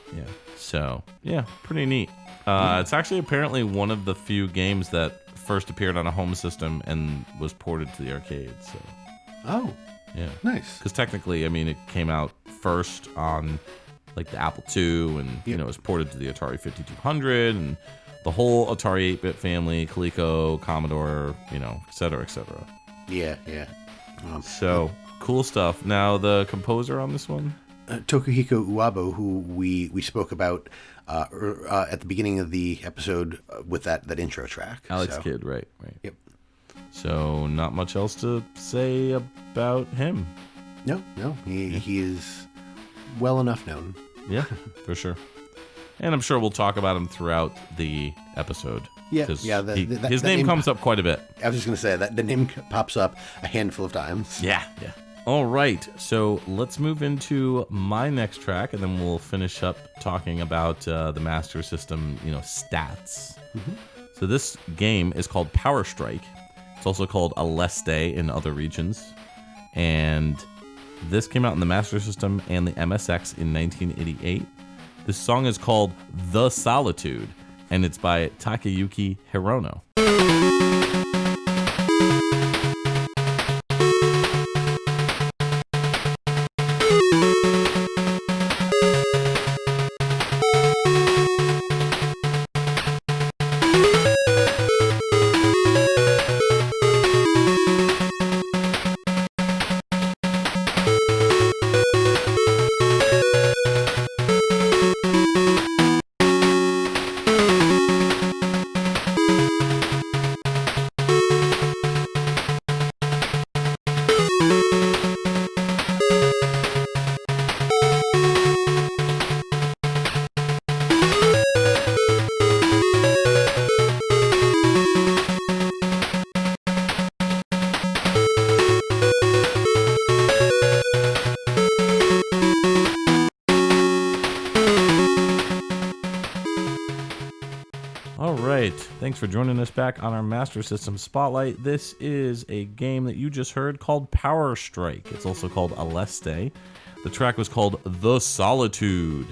So, yeah, pretty neat. It's actually apparently one of the few games that first appeared on a home system and was ported to the arcade. So. Oh. Yeah. Nice. Because technically, I mean, it came out first on like the Apple II, and you know, it was ported to the Atari 5200 and the whole Atari 8-bit family, Coleco, Commodore, you know, et cetera, et cetera. Yeah. So cool stuff. Now the composer on this one. Tokuhiko Uwabo, who we spoke about at the beginning of the episode with that intro track. Alex Kidd, right. Yep. So not much else to say about him. No, he is well enough known. Yeah, for sure. And I'm sure we'll talk about him throughout the episode. Yeah. His name comes up quite a bit. I was just going to say that the name pops up a handful of times. Yeah. All right, so let's move into my next track, and then we'll finish up talking about the Master System, you know, stats. Mm-hmm. So this game is called Power Strike. It's also called Aleste in other regions, and this came out in the Master System and the MSX in 1988. This song is called The Solitude, and it's by Takayuki Hirono. Thanks for joining us back on our Master System Spotlight. This is a game that you just heard called Power Strike. It's also called Aleste. The track was called The Solitude,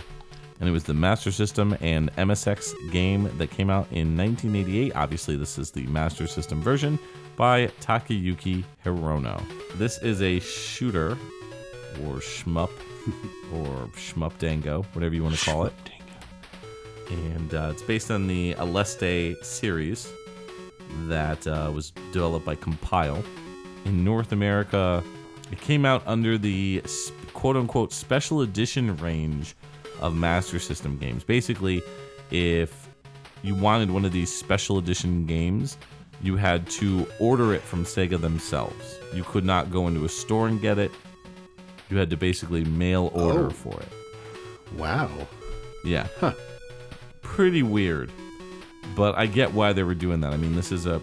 and it was the Master System and MSX game that came out in 1988. Obviously, this is the Master System version by Takayuki Hirono. This is a shooter, or shmup, or shmup dango, whatever you want to call it. And it's based on the Aleste series that was developed by Compile. In North America, it came out under the quote-unquote special edition range of Master System games. Basically, if you wanted one of these special edition games, you had to order it from Sega themselves. You could not go into a store and get it. You had to basically mail order for it. Wow. Yeah. Huh. Pretty weird, but I get why they were doing that. I mean, this is a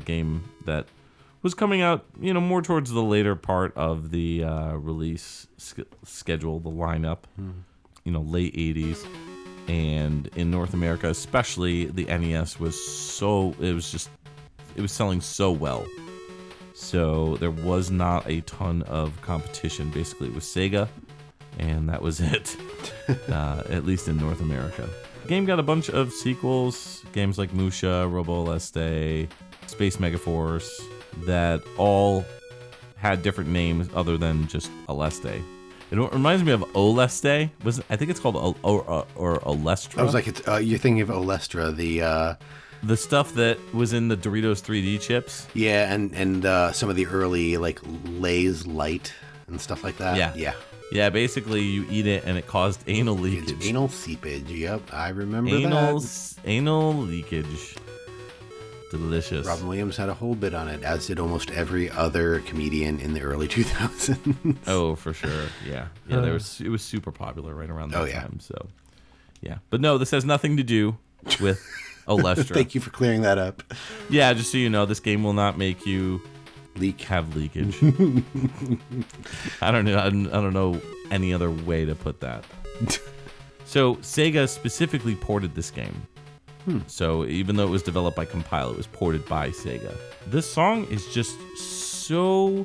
game that was coming out, you know, more towards the later part of the release schedule, the lineup, you know, late 80s, and in North America, especially the NES was selling so well. So there was not a ton of competition. Basically, it was Sega, and that was it, at least in North America. The game got a bunch of sequels, games like Musha, Robo Aleste, Space Megaforce, that all had different names other than just Aleste. It reminds me of Oleste. I think it's called or Olestra. I was like, you're thinking of Olestra, the stuff that was in the Doritos 3D chips. Yeah, and some of the early like Lay's Light and stuff like that. Yeah, basically you eat it and it caused anal leakage. It's anal seepage. Yep, I remember that. Anal leakage. Delicious. Robin Williams had a whole bit on it, as did almost every other comedian in the early 2000s. Oh, for sure. Yeah. It was super popular right around that time. So, yeah. But no, this has nothing to do with Olestra. Thank you for clearing that up. Yeah, just so you know, this game will not make you have leakage. I don't know any other way to put that. So Sega specifically ported this game. So even though it was developed by Compile, it was ported by Sega. This song is just so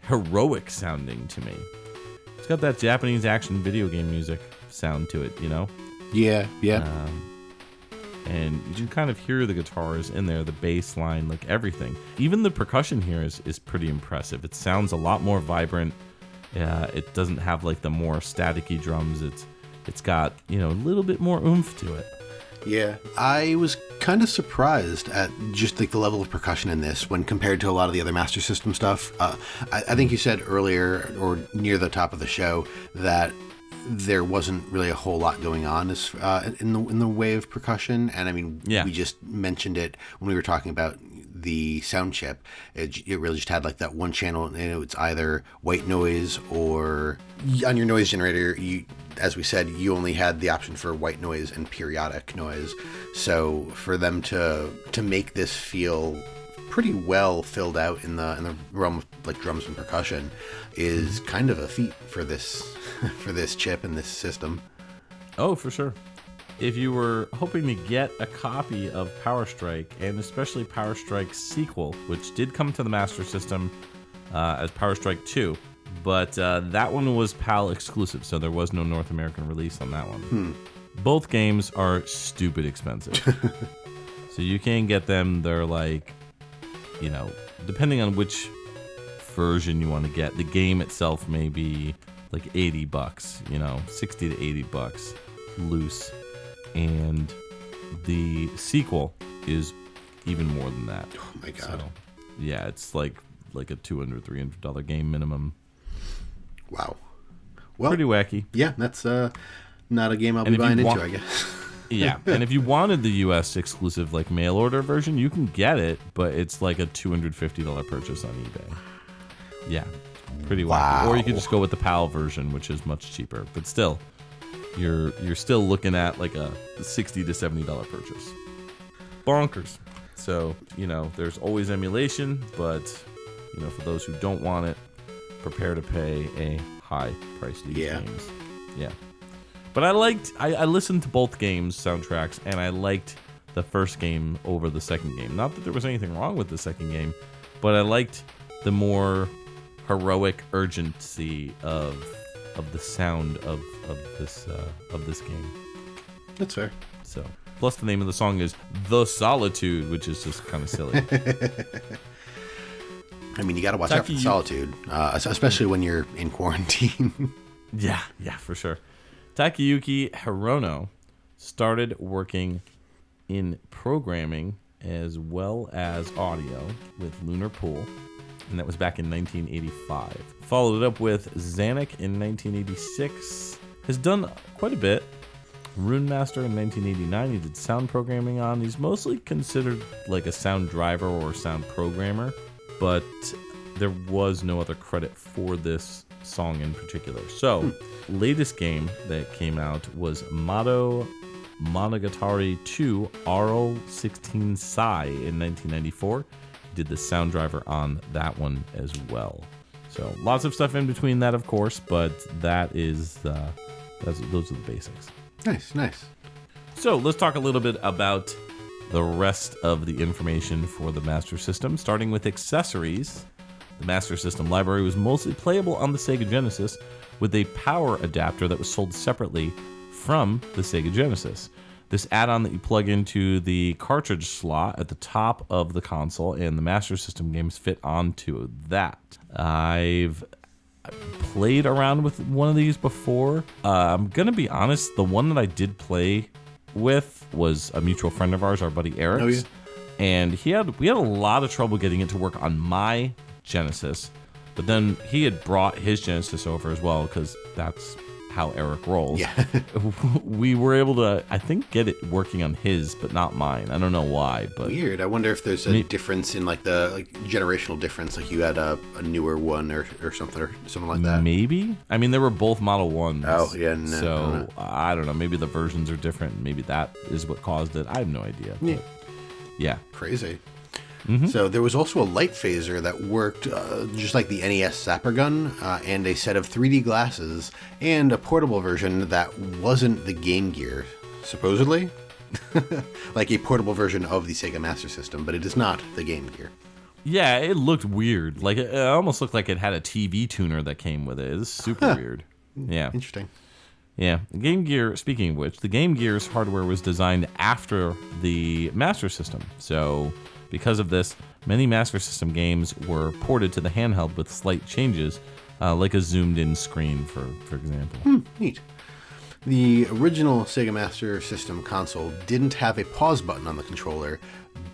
heroic sounding to me. It's got that Japanese action video game music sound to it, you know? Yeah. And you can kind of hear the guitars in there, the bass line, like everything. Even the percussion here is pretty impressive. It sounds a lot more vibrant. It doesn't have like the more staticky drums. It's got, a little bit more oomph to it. Yeah, I was kind of surprised at just like the level of percussion in this when compared to a lot of the other Master System stuff. I think you said earlier or near the top of the show that there wasn't really a whole lot going on in the way of percussion, and I mean, we just mentioned it when we were talking about the sound chip. It really just had like that one channel, and it's either white noise or on your noise generator. As we said, you only had the option for white noise and periodic noise. So for them to make this feel pretty well filled out in the realm of like drums and percussion is kind of a feat for this chip and this system. Oh, for sure. If you were hoping to get a copy of Power Strike, and especially Power Strike's sequel, which did come to the Master System as Power Strike 2, but that one was PAL exclusive, so there was no North American release on that one. Both games are stupid expensive. So you can't get them. They're like, depending on which version you want to get, the game itself may be like $80, $60 to $80 loose. And the sequel is even more than that. Oh my god. So, yeah, it's like a $200, $300 game minimum. Wow. Well, pretty wacky. Yeah, that's not a game I'll be buying into, I guess. Yeah, and if you wanted the US exclusive like mail order version, you can get it, but it's like a $250 purchase on eBay. Yeah, pretty wacky. Wow. Or you could just go with the PAL version, which is much cheaper, but still, you're still looking at like a $60 to $70 purchase. Bonkers. So, there's always emulation, but for those who don't want it, prepare to pay a high price to these games. Yeah. But I listened to both games' soundtracks, and I liked the first game over the second game. Not that there was anything wrong with the second game, but I liked the more heroic urgency of the sound of this game. That's fair. So, plus the name of the song is The Solitude, which is just kind of silly. I mean, you got to watch out for the solitude, especially when you're in quarantine. Yeah, for sure. Takayuki Hirono started working in programming as well as audio with Lunar Pool, and that was back in 1985. Followed it up with Zanuck in 1986. Has done quite a bit. Rune Master in 1989 he did sound programming on. He's mostly considered like a sound driver or sound programmer, but there was no other credit for this song in particular. So, latest game that came out was Mato Monogatari 2 Arl 16 Sai in 1994. He did the sound driver on that one as well. So, lots of stuff in between that, of course, but those are the basics. Nice. So, let's talk a little bit about the rest of the information for the Master System, starting with accessories. The Master System library was mostly playable on the Sega Genesis with a power adapter that was sold separately from the Sega Genesis. This add-on that you plug into the cartridge slot at the top of the console, and the Master System games fit onto that. I've played around with one of these before. I'm going to be honest, the one that I did play with was a mutual friend of ours, our buddy Eric. Oh, yeah. And we had a lot of trouble getting it to work on my Genesis, but then he had brought his Genesis over as well, because that's how Eric rolls. Yeah. We were able to, I think, get it working on his, but not mine. I don't know why, but weird. I wonder if there's a difference in like the generational difference, like you had a newer one or something like that. Maybe. I mean, they were both Model 1s. Oh, yeah. No, so I don't know. Maybe the versions are different. Maybe that is what caused it. I have no idea. Yeah. But, yeah. Crazy. Mm-hmm. So there was also a light phaser that worked just like the NES Zapper Gun, and a set of 3D glasses, and a portable version that wasn't the Game Gear, supposedly. Like a portable version of the Sega Master System, but it is not the Game Gear. Yeah, it looked weird. Like it almost looked like it had a TV tuner that came with it. It was super weird. Yeah. Interesting. Yeah, Game Gear, speaking of which, the Game Gear's hardware was designed after the Master System. So, because of this, many Master System games were ported to the handheld with slight changes, like a zoomed-in screen, for example. Neat. The original Sega Master System console didn't have a pause button on the controller,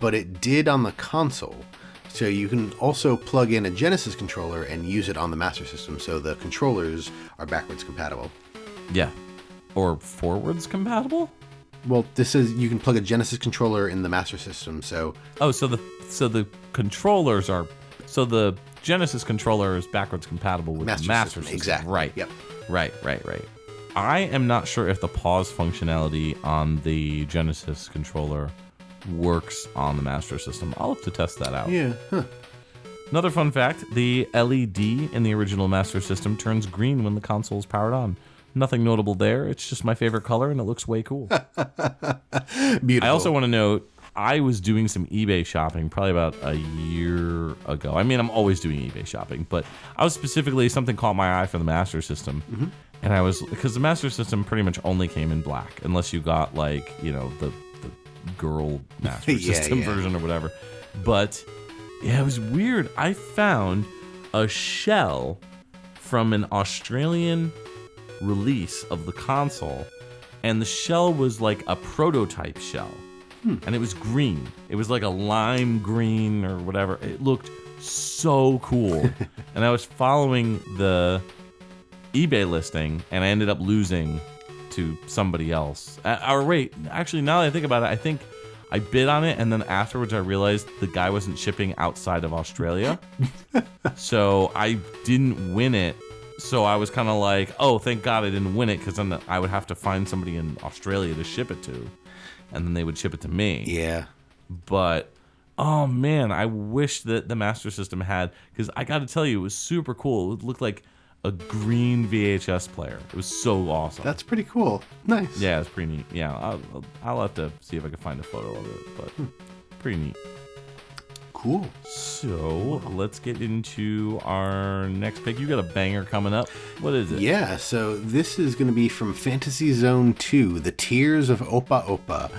but it did on the console. So you can also plug in a Genesis controller and use it on the Master System, so the controllers are backwards compatible. Yeah. Or forwards compatible? Well, this is, you can plug a Genesis controller in the Master System, so... Oh, so the controllers are... So the Genesis controller is backwards compatible with the Master System. Exactly. Right. Yep. Right. I am not sure if the pause functionality on the Genesis controller works on the Master System. I'll have to test that out. Yeah. Huh. Another fun fact, the LED in the original Master System turns green when the console is powered on. Nothing notable there. It's just my favorite color, and it looks way cool. Beautiful. I also want to note, I was doing some eBay shopping probably about a year ago. I mean, I'm always doing eBay shopping, but I was specifically, something caught my eye for the Master System. Mm-hmm. And I was, because the Master System pretty much only came in black, unless you got, like, you know, the girl Master System version or whatever. But, yeah, it was weird. I found a shell from an Australian release of the console, and the shell was like a prototype shell. And it was green. It was like a lime green or whatever. It looked so cool. And I was following the eBay listing, and I ended up losing to somebody else. Or wait, actually, now that I think about it, I think I bid on it, and then afterwards I realized the guy wasn't shipping outside of Australia. So I didn't win it. So I was kind of like, oh, thank God I didn't win it, because then I would have to find somebody in Australia to ship it to, and then they would ship it to me. Yeah. But, oh man, I wish that the Master System had, because I got to tell you, it was super cool. It looked like a green VHS player. It was so awesome. That's pretty cool. Nice. Yeah, it's pretty neat. Yeah, I'll have to see if I can find a photo of it, but pretty neat. Cool. So let's get into our next pick. You got a banger coming up. What is it? Yeah, so this is going to be from Fantasy Zone 2, The Tears of Opa Opa.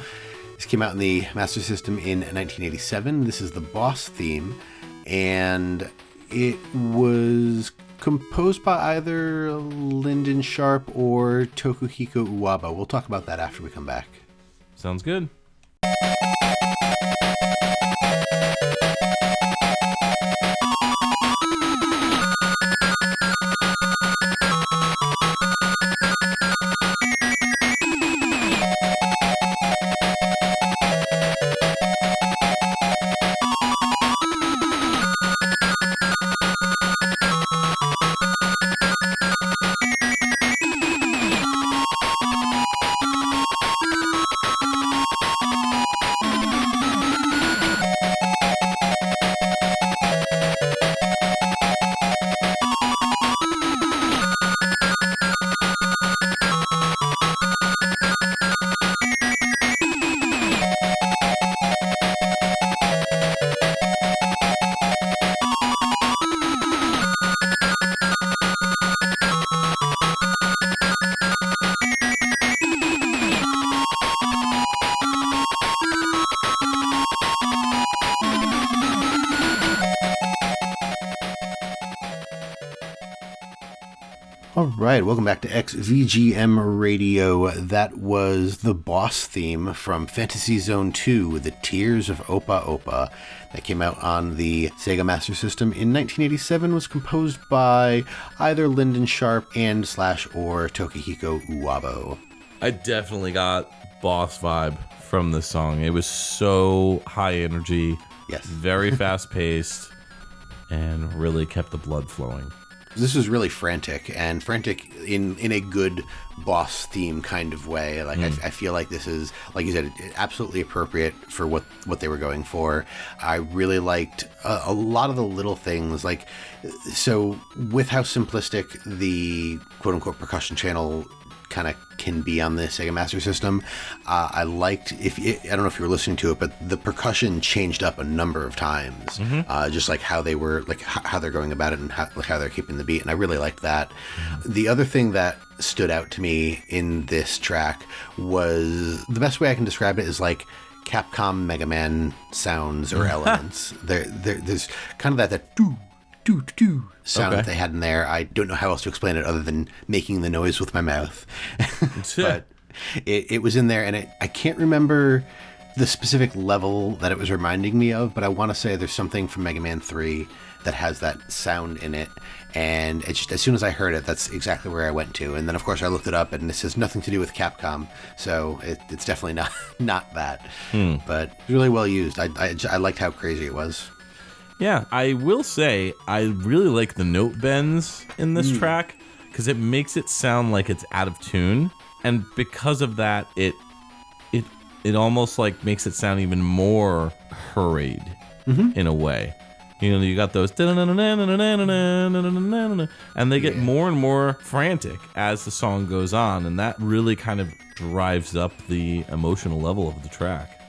This came out in the Master System in 1987. This is the boss theme, and it was composed by either Lyndon Sharp or Tokuhiko Uwaba. We'll talk about that after we come back. Sounds good. All right, welcome back to XVGM Radio. That was the boss theme from Fantasy Zone 2, The Tears of Opa Opa. That came out on the Sega Master System in 1987, was composed by either Lyndon Sharp and / or Tokuhiko Uwaba. I definitely got boss vibe from this song. It was so high energy, Yes. very fast paced, and really kept the blood flowing. This was really frantic, and frantic in a good boss theme kind of way. Like I feel like this is, like you said, absolutely appropriate for what they were going for. I really liked a lot of the little things, like, so with how simplistic the quote-unquote percussion channel kind of can be on the Sega Master System. I liked, I don't know if you were listening to it, but the percussion changed up a number of times, just like how they were, like how they're going about it and how they're keeping the beat. And I really liked that. The other thing that stood out to me in this track was, the best way I can describe it is like Capcom Mega Man sounds or elements. There's kind of that doo doo doo sound that they had in there. I don't know how else to explain it other than making the noise with my mouth. But it was in there, and I can't remember the specific level that it was reminding me of, but I want to say there's something from Mega Man 3 that has that sound in it. And it's just, as soon as I heard it, that's exactly where I went to. And then, of course, I looked it up, and this has nothing to do with Capcom, so it's definitely not that. But it's really well used. I liked how crazy it was. Yeah, I will say I really like the note bends in this track because it makes it sound like it's out of tune, and because of that, it almost like makes it sound even more hurried in a way. You know, you got those, and they get more and more frantic as the song goes on, and that really kind of drives up the emotional level of the track.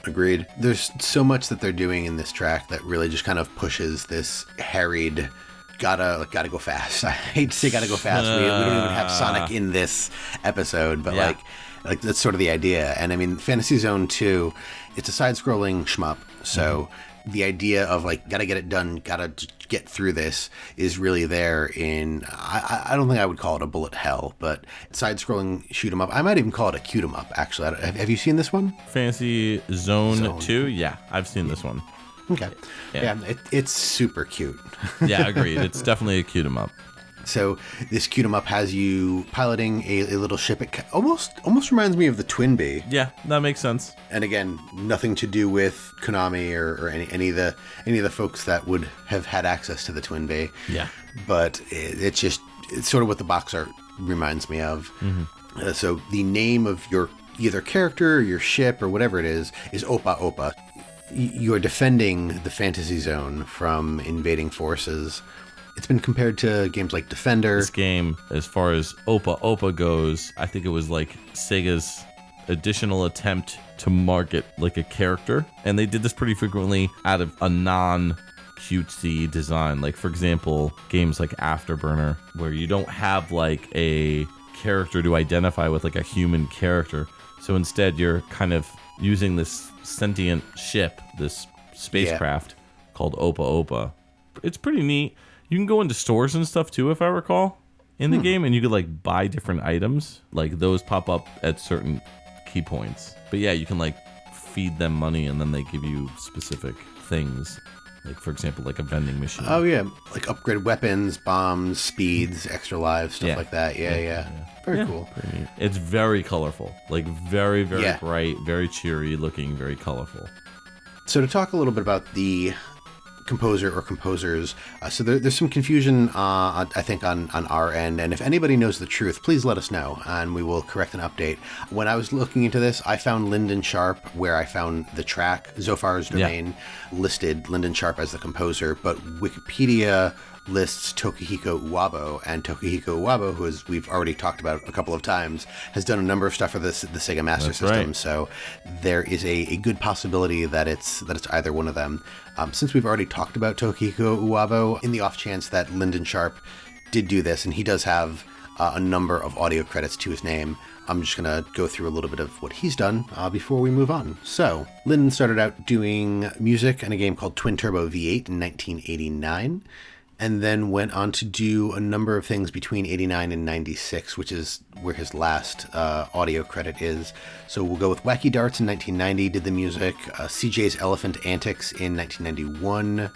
Agreed. There's so much that they're doing in this track that really just kind of pushes this harried, gotta go fast. I hate to say gotta go fast. We don't even have Sonic in this episode, but like that's sort of the idea. And I mean, Fantasy Zone 2, it's a side-scrolling shmup, so the idea of like gotta get it done, gotta get through this is really there in, I don't think I would call it a bullet hell, but side-scrolling shoot 'em up. I might even call it a cute 'em up, actually. Have you seen this one? Fantasy Zone 2? Yeah, I've seen this one. Okay. Yeah, it's super cute. Yeah, agreed. It's definitely a cute 'em up. So this cute 'em up has you piloting a little ship. It almost reminds me of the Twin Bee. Yeah, that makes sense. And again, nothing to do with Konami or any of the folks that would have had access to the Twin Bee. Yeah. But it's sort of what the box art reminds me of. So the name of your either character or your ship or whatever it is Opa Opa. You're defending the Fantasy Zone from invading forces. It's been compared to games like Defender. This game, as far as Opa Opa goes, I think it was like Sega's additional attempt to market like a character. And they did this pretty frequently out of a non-cutesy design. Like, for example, games like Afterburner, where you don't have like a character to identify with, like a human character. So instead, you're kind of using this sentient ship, this spacecraft called Opa Opa. It's pretty neat. You can go into stores and stuff too, if I recall, in the game, and you could like buy different items. Like those pop up at certain key points. But yeah, you can like feed them money and then they give you specific things. Like, for example, like a vending machine. Oh, yeah. Like upgrade weapons, bombs, speeds, extra lives, stuff like that. Yeah. Very cool. Pretty neat. It's very colorful. Like very, very bright, very cheery looking, very colorful. So to talk a little bit about the composer or composers. So there's some confusion, I think, on our end. And if anybody knows the truth, please let us know and we will correct an update. When I was looking into this, I found Lyndon Sharp where I found the track. Zophar's Domain listed Lyndon Sharp as the composer, but Wikipedia lists Tokuhiko Uwabo, and Tokuhiko Uwabo, who we've already talked about a couple of times, has done a number of stuff for the Sega Master System. Right. So there is a good possibility that it's either one of them. Since we've already talked about Tokuhiko Uwabo, in the off chance that Lyndon Sharp did do this, and he does have a number of audio credits to his name, I'm just going to go through a little bit of what he's done before we move on. So, Lyndon started out doing music in a game called Twin Turbo V8 in 1989. And then went on to do a number of things between 89 and 96, which is where his last audio credit is. So we'll go with Wacky Darts in 1990, did the music, CJ's Elephant Antics in 1991,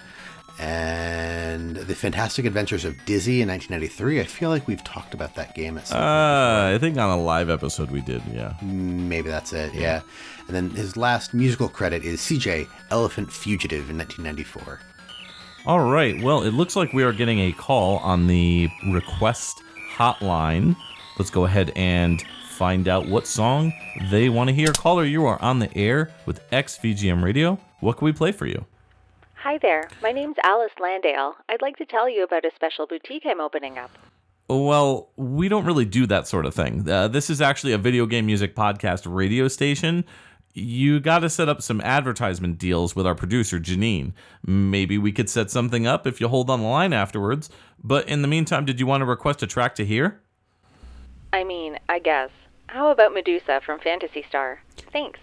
and The Fantastic Adventures of Dizzy in 1993. I feel like we've talked about that game at some point. I think on a live episode we did, yeah. Maybe that's it, yeah. And then his last musical credit is CJ Elephant Fugitive in 1994. All right. Well, it looks like we are getting a call on the request hotline. Let's go ahead and find out what song they want to hear. Caller, you are on the air with XVGM Radio. What can we play for you? Hi there. My name's Alice Landale. I'd like to tell you about a special boutique I'm opening up. Well, we don't really do that sort of thing. This is actually a video game music podcast radio station. You got to set up some advertisement deals with our producer, Janine. Maybe we could set something up if you hold on the line afterwards. But in the meantime, did you want to request a track to hear? I mean, I guess. How about Medusa from Phantasy Star? Thanks.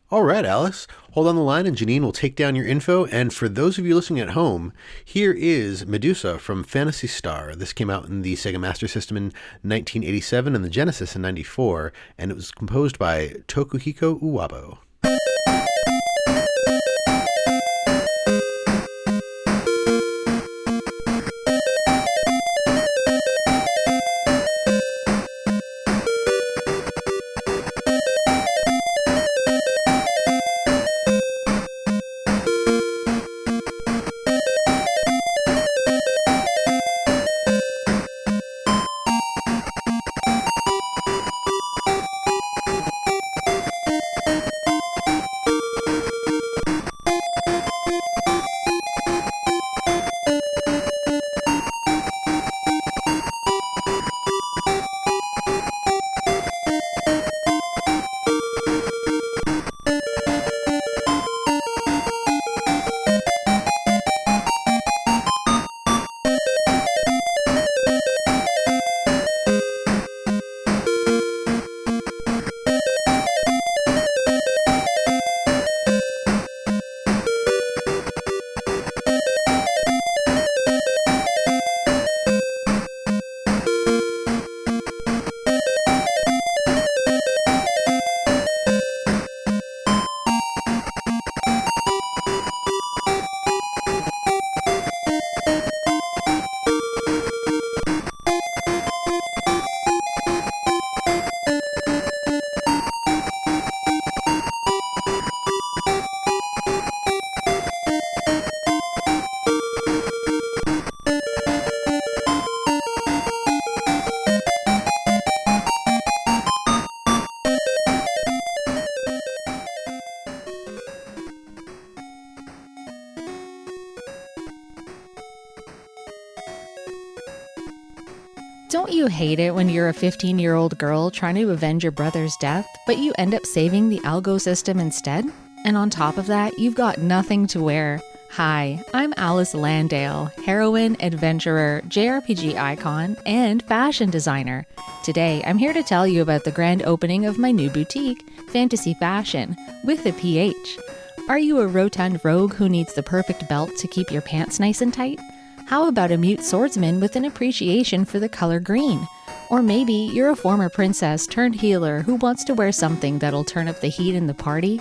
All right, Alice. Hold on the line and Janine will take down your info. And for those of you listening at home, here is Medusa from Phantasy Star. This came out in the Sega Master System in 1987 and the Genesis in 94, and it was composed by Tokuhiko Uwabo. Don't you hate it when you're a 15-year-old girl trying to avenge your brother's death, but you end up saving the algo system instead? And on top of that, you've got nothing to wear. Hi, I'm Alice Landale, heroine, adventurer, JRPG icon, and fashion designer. Today, I'm here to tell you about the grand opening of my new boutique, Fantasy Fashion, with a PH. Are you a rotund rogue who needs the perfect belt to keep your pants nice and tight? How about a mute swordsman with an appreciation for the color green? Or maybe you're a former princess turned healer who wants to wear something that'll turn up the heat in the party?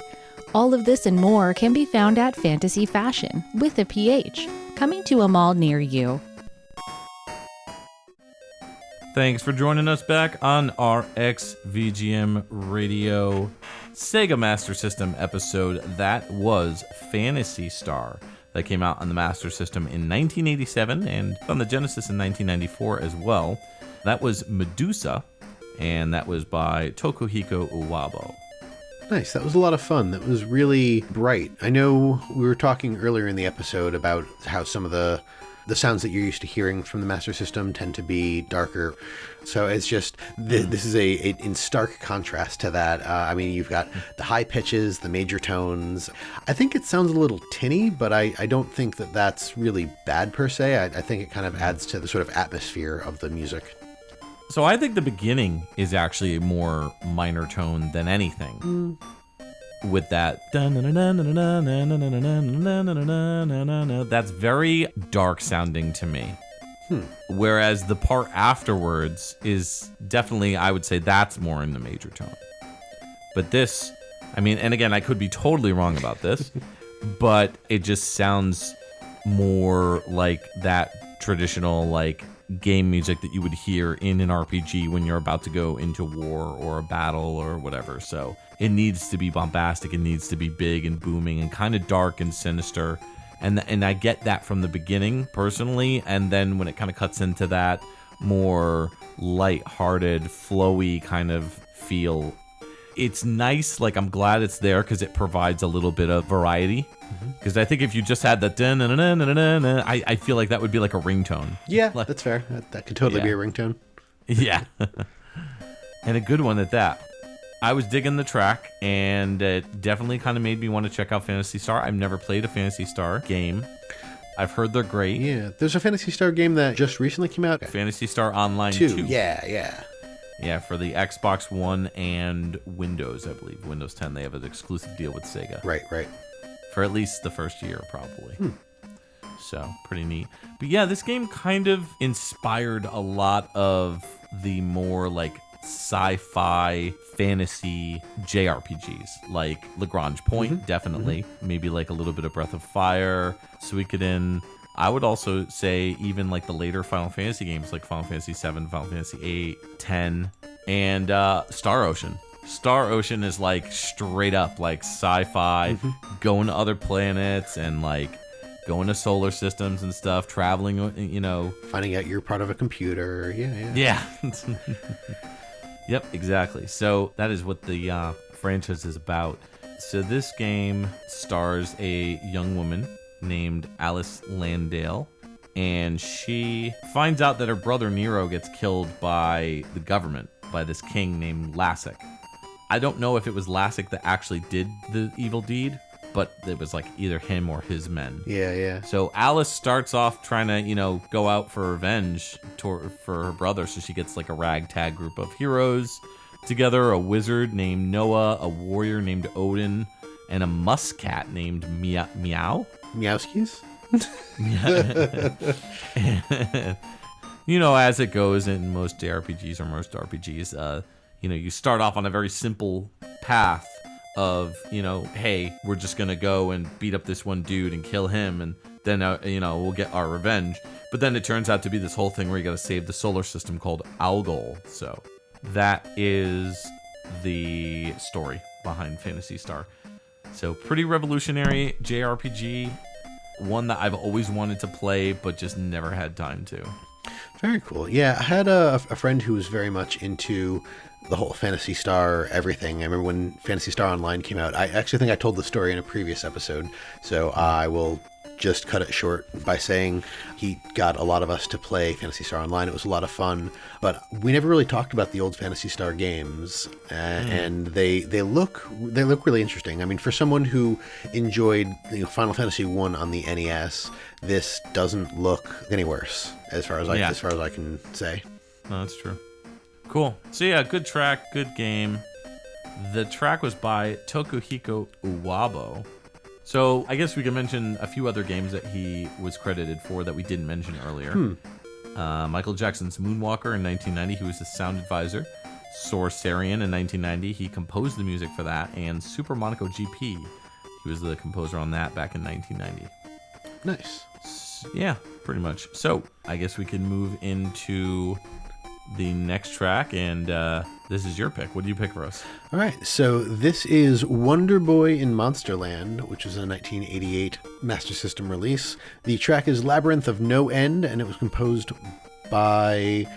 All of this and more can be found at Fantasy Fashion, with a PH, coming to a mall near you. Thanks for joining us back on our XVGM Radio Sega Master System episode. That was Phantasy Star. That came out on the Master System in 1987 and on the Genesis in 1994 as well. That was Medusa, and that was by Tokuhiko Uwabo. Nice. That was a lot of fun. That was really bright. I know we were talking earlier in the episode about how some of the sounds that you're used to hearing from the Master System tend to be darker. So it's just, this is in stark contrast to that. I mean, you've got the high pitches, the major tones. I think it sounds a little tinny, but I don't think that that's really bad per se. I think it kind of adds to the sort of atmosphere of the music. So I think the beginning is actually a more minor tone than anything. With that, that's very dark sounding to me. Whereas the part afterwards is definitely, I would say that's more in the major tone. But this, I mean, and again, I could be totally wrong about this, but it just sounds more like that traditional, like, game music that you would hear in an RPG when you're about to go into war or a battle or whatever. So it needs to be bombastic, it needs to be big and booming and kind of dark and sinister. And I get that from the beginning personally, and then when it kind of cuts into that more light-hearted, flowy kind of feel, it's nice. Like, I'm glad it's there because it provides a little bit of variety. Because I think if you just had that, I feel like that would be like a ringtone. Yeah, that's fair. That could totally be a ringtone. Yeah. And a good one at that. I was digging the track, and it definitely kind of made me want to check out Phantasy Star. I've never played a Phantasy Star game. I've heard they're great. Yeah, there's a Phantasy Star game that just recently came out. Phantasy Star Online 2. Yeah. Yeah, for the Xbox One and Windows, I believe. Windows 10, they have an exclusive deal with Sega. Right. For at least the first year, probably. So, pretty neat. But yeah, this game kind of inspired a lot of the more like sci-fi fantasy JRPGs, like Lagrange Point, definitely. Maybe like a little bit of Breath of Fire, Suikoden. I would also say even like the later Final Fantasy games, like Final Fantasy 7, Final Fantasy 8, 10, and Star Ocean. Star Ocean is like straight up like sci-fi, going to other planets and like going to solar systems and stuff, traveling, Finding out you're part of a computer. Yeah. Yep, exactly. So that is what the franchise is about. So this game stars a young woman named Alice Landale, and she finds out that her brother Nero gets killed by the government, by this king named Lassic. I don't know if it was Lassic that actually did the evil deed, but it was like either him or his men. Yeah. So Alice starts off trying to, go out for revenge for her brother. So she gets like a ragtag group of heroes together, a wizard named Noah, a warrior named Odin, and a muscat named Meow. Meowskis? As it goes in most JRPGs or most RPGs, you start off on a very simple path of, hey, we're just going to go and beat up this one dude and kill him, and then, we'll get our revenge. But then it turns out to be this whole thing where you got to save the solar system called Algol. So that is the story behind Phantasy Star. So pretty revolutionary JRPG, one that I've always wanted to play, but just never had time to. Very cool. Yeah, I had a friend who was very much into the whole Phantasy Star everything. I remember when Phantasy Star Online came out. I actually think I told the story in a previous episode, so I will just cut it short by saying he got a lot of us to play Phantasy Star Online. It was a lot of fun, but we never really talked about the old Phantasy Star games, and they look really interesting. I mean, for someone who enjoyed Final Fantasy 1 on the NES, this doesn't look any worse as far as I can say. No, that's true. Cool. So yeah, good track, good game. The track was by Tokuhiko Uwabo. So I guess we can mention a few other games that he was credited for that we didn't mention earlier. Michael Jackson's Moonwalker in 1990, he was the sound advisor. Sorcerian in 1990, he composed the music for that. And Super Monaco GP, he was the composer on that back in 1990. Nice. Yeah, pretty much. So I guess we can move into the next track, and this is your pick. What do you pick for us? All right, so this is Wonder Boy in Monsterland, which was a 1988 Master System release. The track is Labyrinth of No End, and it was composed by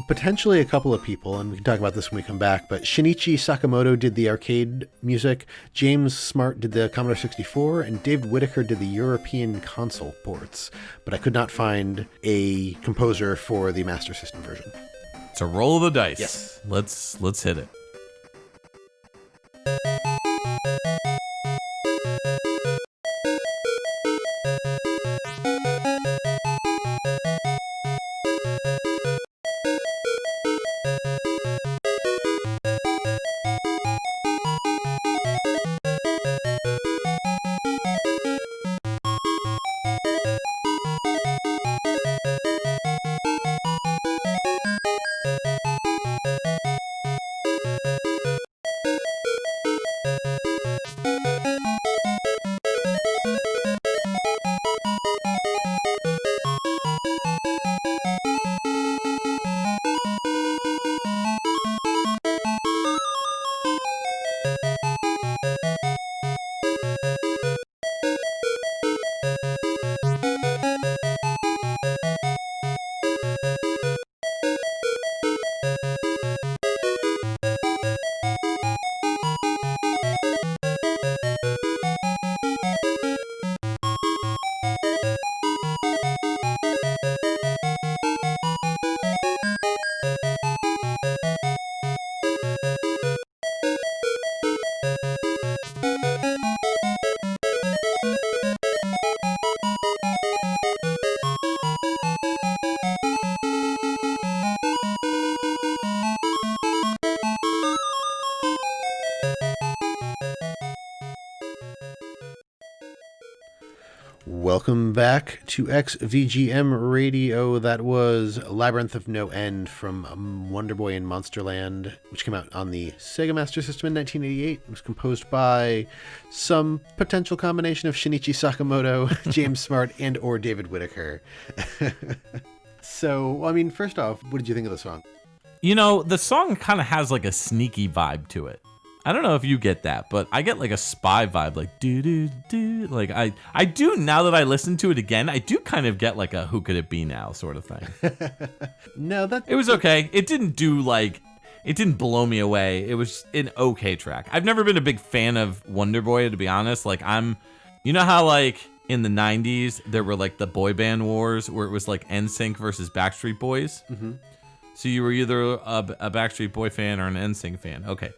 potentially a couple of people, and we can talk about this when we come back, but Shinichi Sakamoto did the arcade music, James Smart did the Commodore 64, and David Whittaker did the European console ports, but I could not find a composer for the Master System version. It's a roll of the dice. Yes. Let's hit it. Welcome back to XVGM Radio. That was Labyrinth of No End from Wonder Boy in Monsterland, which came out on the Sega Master System in 1988. It was composed by some potential combination of Shinichi Sakamoto, James Smart, and or David Whittaker. So, I mean, first off, what did you think of the song? You know, the song kind of has like a sneaky vibe to it. I don't know if you get that, but I get like a spy vibe, like do. Like I do now that I listen to it again, I do kind of get like a who could it be now sort of thing. No, it was okay. It didn't blow me away. It was an okay track. I've never been a big fan of Wonder Boy, to be honest. Like you know how like in the 90s there were like the boy band wars where it was like NSYNC versus Backstreet Boys. Mm-hmm. So you were either a Backstreet Boy fan or an NSYNC fan. Okay.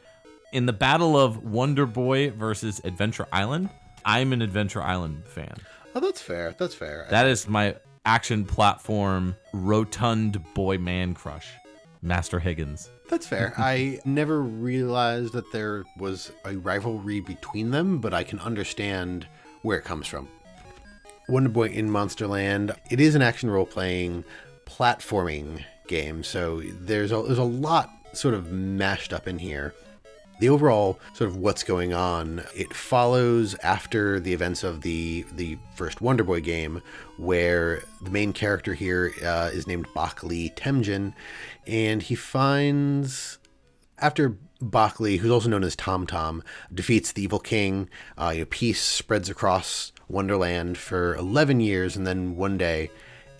In the battle of Wonder Boy versus Adventure Island, I'm an Adventure Island fan. Oh, that's fair. That's fair. That is my action platform rotund boy man crush, Master Higgins. That's fair. I never realized that there was a rivalry between them, but I can understand where it comes from. Wonder Boy in Monsterland, it is an action role-playing platforming game, so there's a lot sort of mashed up in here. The overall sort of what's going on, it follows after the events of the first Wonder Boy game, where the main character here is named Bakli Temjin, and he finds, after Bakli, who's also known as Tom Tom, defeats the evil king, peace spreads across Wonderland for 11 years, and then one day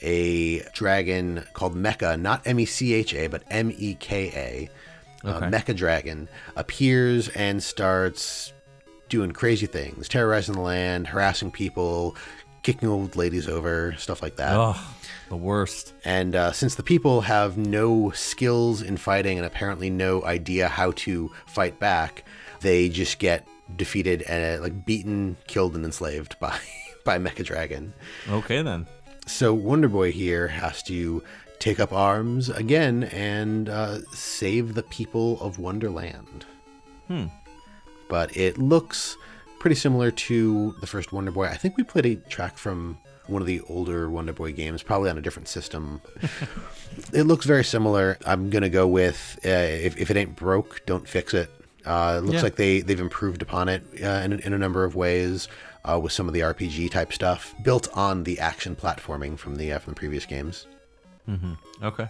a dragon called Mecha, not M-E-C-H-A, but M-E-K-A, okay. Mecha Dragon appears and starts doing crazy things, terrorizing the land, harassing people, kicking old ladies over, stuff like that. Oh, the worst. And since the people have no skills in fighting and apparently no idea how to fight back, they just get defeated and beaten, killed, and enslaved by Mecha Dragon. Okay, then. So Wonder Boy here has to take up arms again and save the people of Wonderland. But it looks pretty similar to the first Wonder Boy. I think we played a track from one of the older Wonder Boy games, probably on a different system. It looks very similar. I'm going to go with if it ain't broke, don't fix it. It looks like they've improved upon it in a number of ways with some of the RPG type stuff built on the action platforming from the previous games. Mm-hmm. Okay.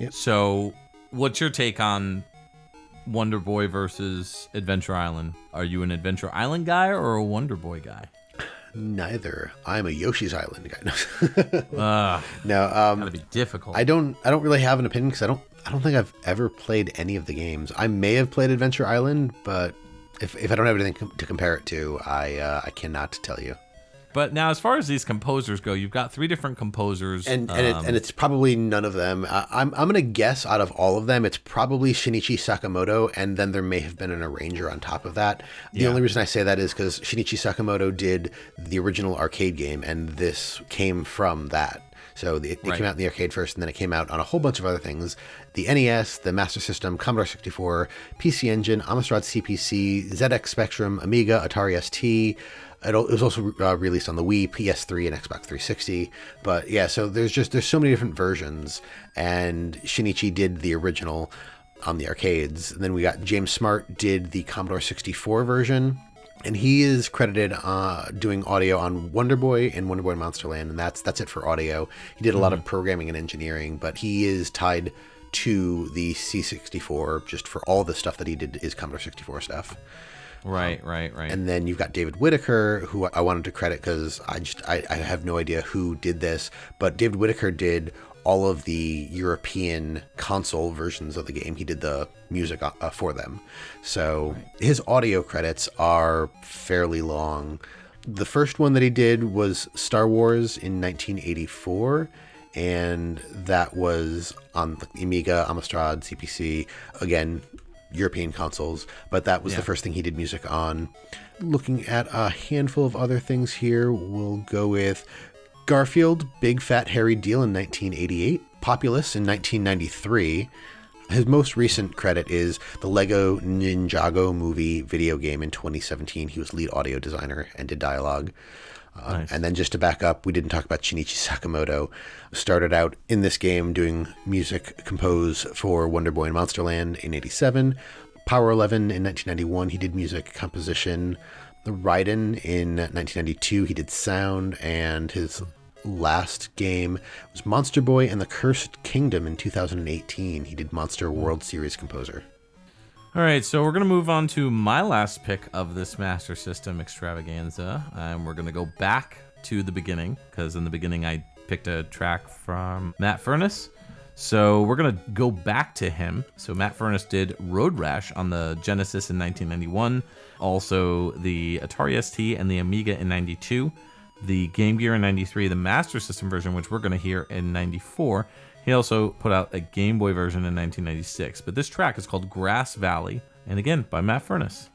Yep. So, what's your take on Wonder Boy versus Adventure Island? Are you an Adventure Island guy or a Wonder Boy guy? Neither. I'm a Yoshi's Island guy. No, gotta be difficult. I don't really have an opinion because I don't think I've ever played any of the games. I may have played Adventure Island, but if I don't have anything to compare it to, I cannot tell you. But now, as far as these composers go, you've got 3 different composers, and it's probably none of them. I'm gonna guess out of all of them, it's probably Shinichi Sakamoto, and then there may have been an arranger on top of that. The only reason I say that is because Shinichi Sakamoto did the original arcade game, and this came from that. So it came out in the arcade first, and then it came out on a whole bunch of other things. The NES, the Master System, Commodore 64, PC Engine, Amstrad CPC, ZX Spectrum, Amiga, Atari ST. It was also released on the Wii, PS3, and Xbox 360. But yeah, so there's so many different versions, and Shinichi did the original on the arcades. And then we got James Smart did the Commodore 64 version, and he is credited doing audio on Wonder Boy and Wonder Boy Monsterland, and that's it for audio. He did a lot of programming and engineering, but he is tied to the C64 just for all the stuff that he did is Commodore 64 stuff. Right. And then you've got David Whittaker, who I wanted to credit because I have no idea who did this, but David Whittaker did all of the European console versions of the game. He did the music for them. So his audio credits are fairly long. The first one that he did was Star Wars in 1984, and that was on the Amiga, Amstrad, CPC. Again, European consoles, but that was the first thing he did music on. Looking at a handful of other things here, we'll go with Garfield, Big Fat Hairy Deal in 1988, Populous in 1993. His most recent credit is the Lego Ninjago movie video game in 2017. He was lead audio designer and did dialogue. Nice. And then just to back up, we didn't talk about Shinichi Sakamoto. Started out in this game doing music composed for Wonder Boy and Monsterland in 87. Power 11 in 1991, he did music composition. The Raiden in 1992, he did sound. And his last game was Monster Boy and the Cursed Kingdom in 2018. He did Monster World Series composer. All right, so we're going to move on to my last pick of this Master System extravaganza. And we're going to go back to the beginning, because in the beginning I picked a track from Matt Furness. So we're going to go back to him. So Matt Furness did Road Rash on the Genesis in 1991, also the Atari ST and the Amiga in 92, the Game Gear in 93, the Master System version, which we're going to hear in 94. He also put out a Game Boy version in 1996, but this track is called Grass Valley, and again, by Matt Furness.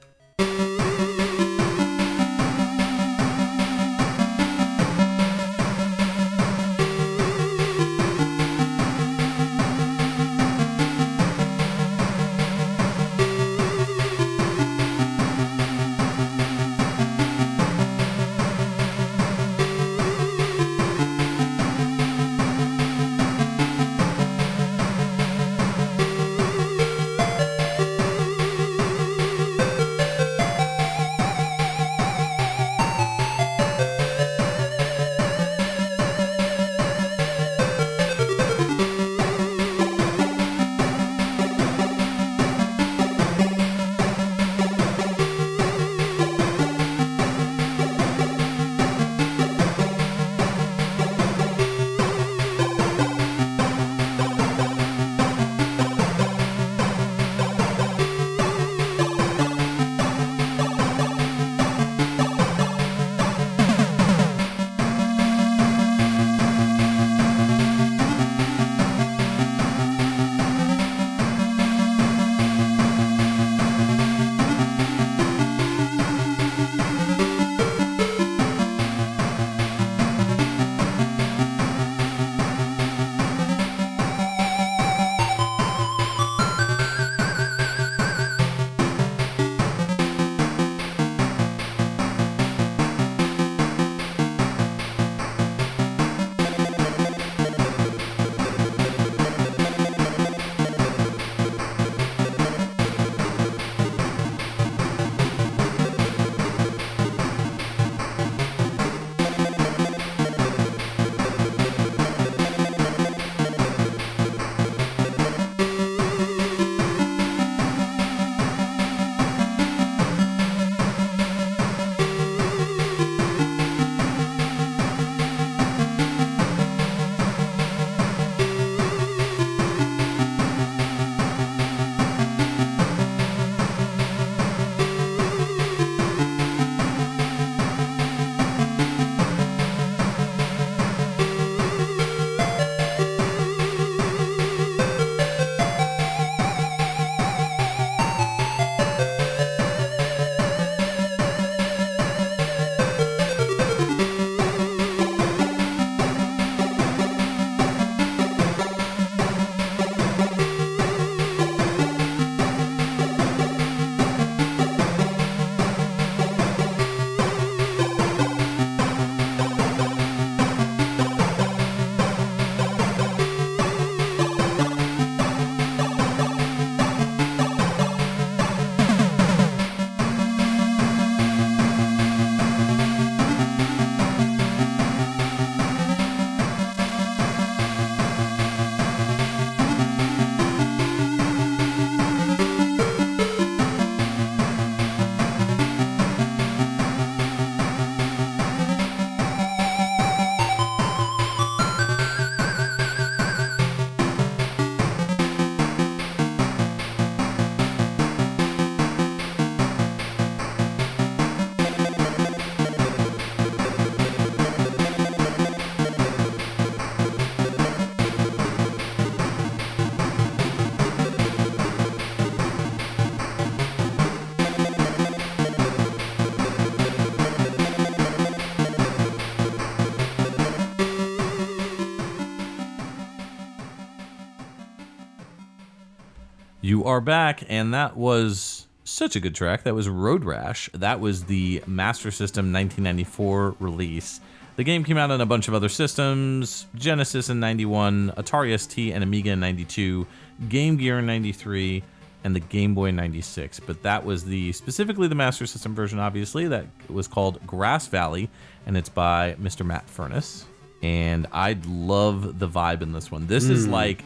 You are back, and that was such a good track. That was Road Rash. That was the Master System 1994 release. The game came out on a bunch of other systems: Genesis in 91, Atari ST and Amiga in 92, Game Gear in 93, and the Game Boy in 96. But that was specifically the Master System version, obviously. That was called Grass Valley, and it's by Mr. Matt Furness. And I love the vibe in this one. This is like...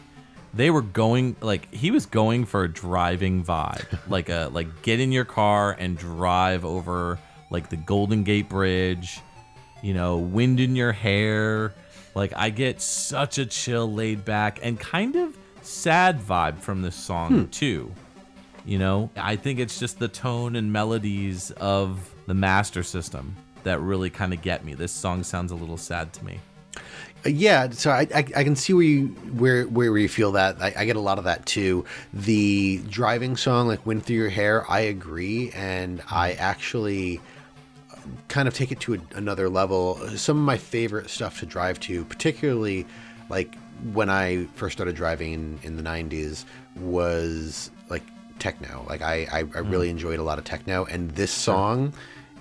They were going, he was going for a driving vibe. like get in your car and drive over, the Golden Gate Bridge, wind in your hair. I get such a chill, laid back, and kind of sad vibe from this song, too. I think it's just the tone and melodies of the Master System that really kind of get me. This song sounds a little sad to me. Yeah, so I can see where you feel that. I get a lot of that too. The driving song, Wind Through Your Hair, I agree, and I actually kind of take it to another level. Some of my favorite stuff to drive to, particularly when I first started driving in the 90s, was techno. I really enjoyed a lot of techno, and this song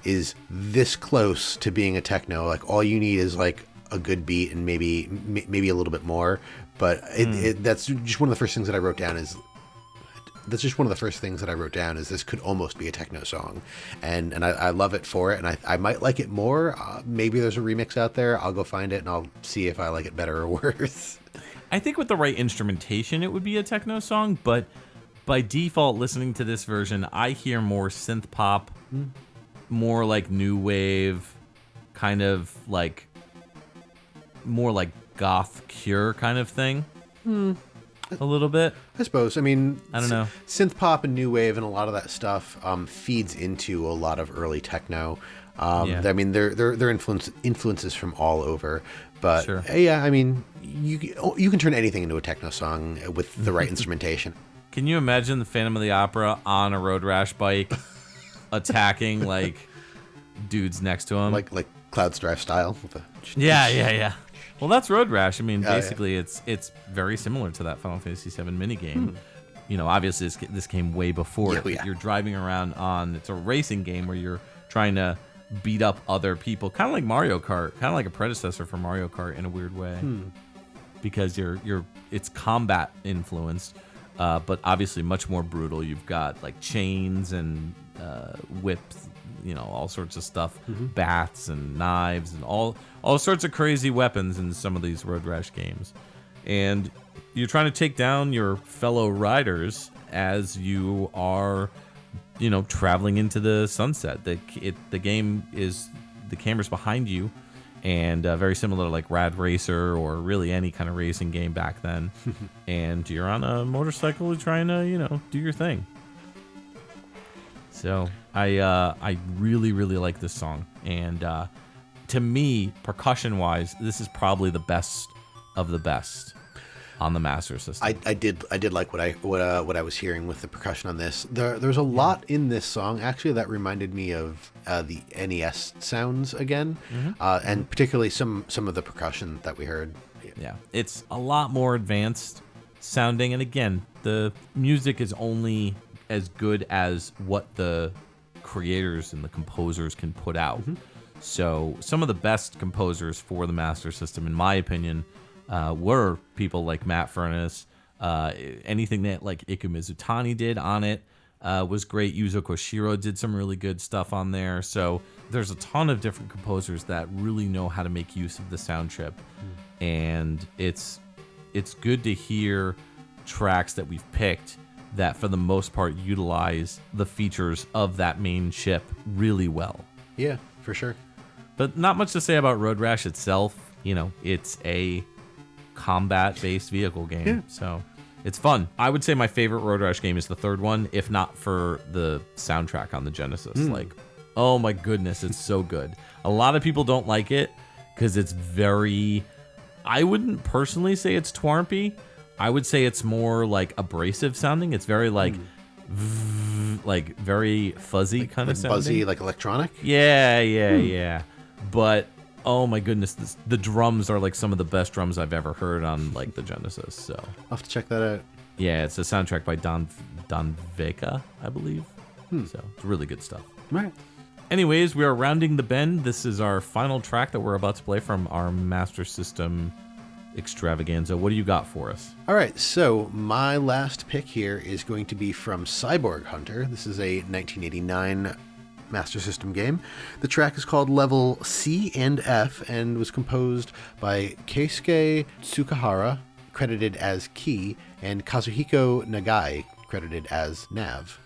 is this close to being a techno. All you need is a good beat and maybe a little bit more, but that's just one of the first things that I wrote down is this could almost be a techno song, and I love it for it, and I might like it more. Maybe there's a remix out there. I'll go find it and I'll see if I like it better or worse. I think with the right instrumentation it would be a techno song, but by default, listening to this version, I hear more synth pop, more new wave, kind of more goth Cure kind of thing. A little bit, I suppose. I mean, I don't know. Synth pop and new wave and a lot of that stuff feeds into a lot of early techno. I mean, they're influences from all over. But sure. Yeah, I mean, you can turn anything into a techno song with the right instrumentation. Can you imagine the Phantom of the Opera on a Road Rash bike attacking dudes next to him, like Cloud Strife style? Yeah. Well, that's Road Rash. I mean, basically, it's very similar to that Final Fantasy VII minigame. Obviously, this came way before it. But you're driving around it's a racing game where you're trying to beat up other people, kind of like Mario Kart, kind of like a predecessor for Mario Kart in a weird way, because it's combat influenced, but obviously much more brutal. You've got chains and whips. All sorts of stuff, bats and knives and all sorts of crazy weapons in some of these Road Rash games. And you're trying to take down your fellow riders as you are, traveling into the sunset. The game is, the camera's behind you, and very similar to Rad Racer or really any kind of racing game back then. And you're on a motorcycle trying to, do your thing. So I really, really like this song, and to me, percussion-wise, this is probably the best of the best on the Master System. I did like what I was hearing with the percussion on this. There's a lot in this song actually that reminded me of the NES sounds again, and particularly some of the percussion that we heard. Yeah, it's a lot more advanced sounding, and again, the music is only as good as what the creators and the composers can put out. So some of the best composers for the Master System, in my opinion, were people like Matt Furness. Anything that Iku Mizutani did on it was great. Yuzo Koshiro did some really good stuff on there. So there's a ton of different composers that really know how to make use of the sound chip. And it's good to hear tracks that we've picked that for the most part utilize the features of that main chip really well. Yeah, for sure. But not much to say about Road Rash itself. It's a combat-based vehicle game, so it's fun. I would say my favorite Road Rash game is the third one, if not for the soundtrack on the Genesis. Oh my goodness, it's so good. A lot of people don't like it because it's very... I wouldn't personally say it's twarmpy. I would say it's more abrasive sounding. It's very very fuzzy kind of sounding. Buzzy, electronic? Yeah. But oh my goodness, the drums are some of the best drums I've ever heard on the Genesis. So I'll have to check that out. Yeah, it's a soundtrack by Don Don Veka, I believe. So it's really good stuff. Right. Anyways, we are rounding the bend. This is our final track that we're about to play from our Master System extravaganza. What do you got for us? All right, so my last pick here is going to be from Cyborg Hunter. This is a 1989 Master System game. The track is called Level C and F and was composed by Keisuke Tsukahara, credited as Key, and Kazuhiko Nagai, credited as Nav.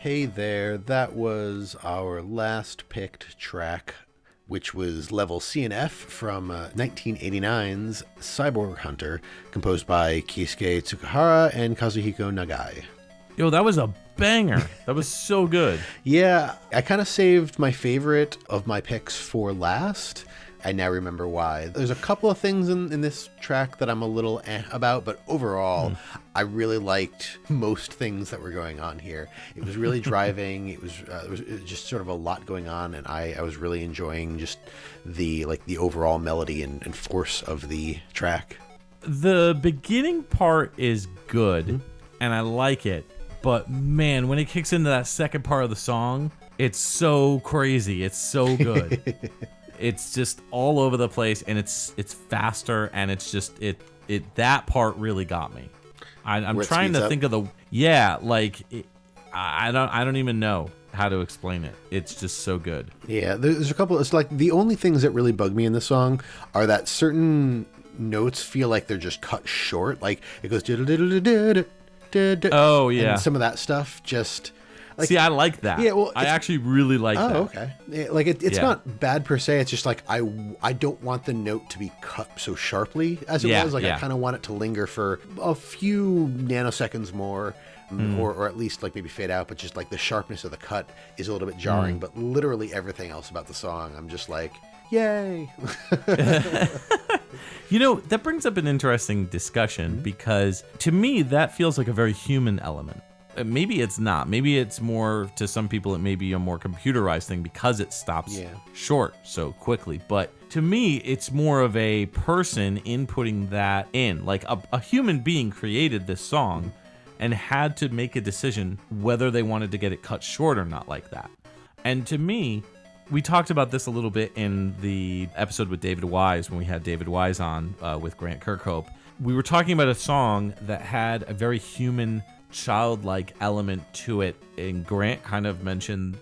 Hey there, that was our last picked track, which was Level C and F from 1989's Cyborg Hunter, composed by Keisuke Tsukahara and Kazuhiko Nagai. Yo, that was a banger. That was so good. Yeah, I kind of saved my favorite of my picks for last. I now remember why. There's a couple of things in this track that I'm a little about, but overall, I really liked most things that were going on here. It was really driving. It was just sort of a lot going on, and I was really enjoying just the overall melody and force of the track. The beginning part is good, and I like it, but man, when it kicks into that second part of the song, it's so crazy. It's so good. It's just all over the place, and it's faster, and it's just it that part really got me. I'm Where it trying speeds to up? think of I don't even know how to explain it. It's just so good. Yeah, there's a couple. It's like the only things that really bug me in this song are that certain notes feel like they're just cut short. Like it goes. Oh yeah. And some of that stuff just. Like, see, I like that. Yeah, well, I actually really like that. Oh, okay. Like it's not bad per se. It's just like I don't want the note to be cut so sharply as it was. Like I kind of want it to linger for a few nanoseconds more, or at least like maybe fade out. But just like the sharpness of the cut is a little bit jarring. But literally everything else about the song, I'm just like, yay. You know, that brings up an interesting discussion because to me that feels like a very human element. Maybe it's not. Maybe it's more, to some people, it may be a more computerized thing because it stops short so quickly. But to me, it's more of a person inputting that in. Like a human being created this song and had to make a decision whether they wanted to get it cut short or not like that. And to me, we talked about this a little bit in the episode with David Wise when we had David Wise on with Grant Kirkhope. We were talking about a song that had a very human, childlike element to it, and Grant kind of mentioned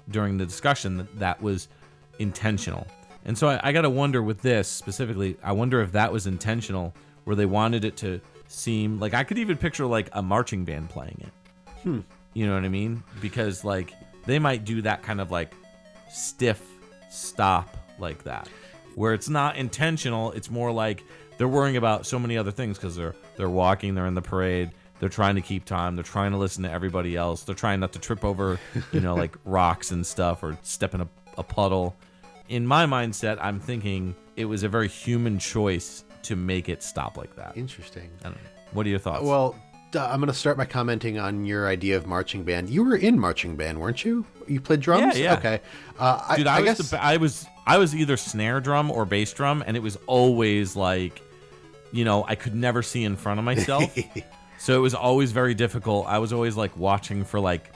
during the discussion that was intentional. And so I gotta wonder with this specifically, I wonder if that was intentional, where they wanted it to seem like, I could even picture like a marching band playing it. You know what I mean? Because like they might do that kind of like stiff stop like that, where it's not intentional. It's more like they're worrying about so many other things because they're walking, they're in the parade. They're trying to keep time. They're trying to listen to everybody else. They're trying not to trip over, like rocks and stuff or step in a puddle. In my mindset, I'm thinking it was a very human choice to make it stop like that. Interesting. I don't know. What are your thoughts? Well, I'm going to start by commenting on your idea of marching band. You were in marching band, weren't you? You played drums? Yeah. Okay. Dude, I was either snare drum or bass drum, and it was always like, I could never see in front of myself. So it was always very difficult. I was always like watching for like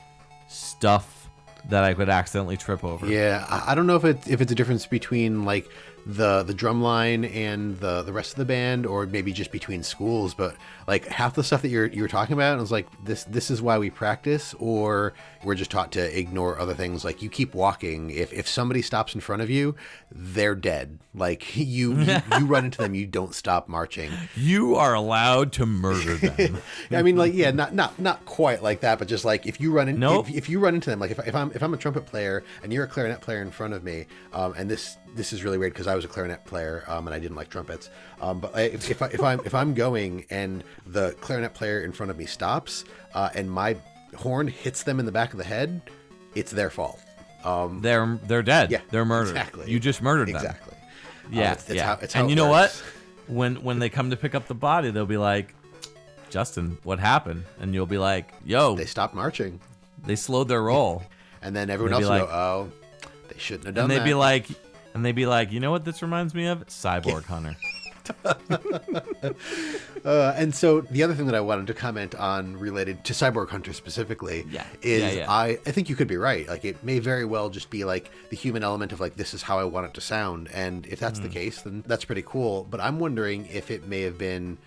stuff that I could accidentally trip over. Yeah, I don't know if it's a difference between like the drum line and the rest of the band, or maybe just between schools, but like half the stuff that you were talking about, I was like, this is why we practice, or we're just taught to ignore other things. Like you keep walking. If somebody stops in front of you, they're dead. Like you run into them, you don't stop marching. You are allowed to murder them. I mean, like, yeah, not quite like that, but just like if you run if you run into them, like if I'm a trumpet player and you're a clarinet player in front of me, and this is really weird because I was a clarinet player and I didn't like trumpets. But if I'm going and the clarinet player in front of me stops and my horn hits them in the back of the head, it's their fault. They're dead. Yeah, they're murdered. Exactly. You just murdered them. Exactly. Yeah, it's how and it you know works. what? When they come to pick up the body, they'll be like, Justin, what happened? And you'll be like, yo, They stopped marching. they slowed their roll. And then everyone They'd else be will like- go, oh, they shouldn't have done And that. they'd be like, you know what this reminds me of? Cyborg Hunter. And so the other thing that I wanted to comment on related to Cyborg Hunter specifically is Yeah. I think you could be right. Like it may very well just be like the human element of like, this is how I want it to sound. And if that's the case, then that's pretty cool. But I'm wondering if it may have been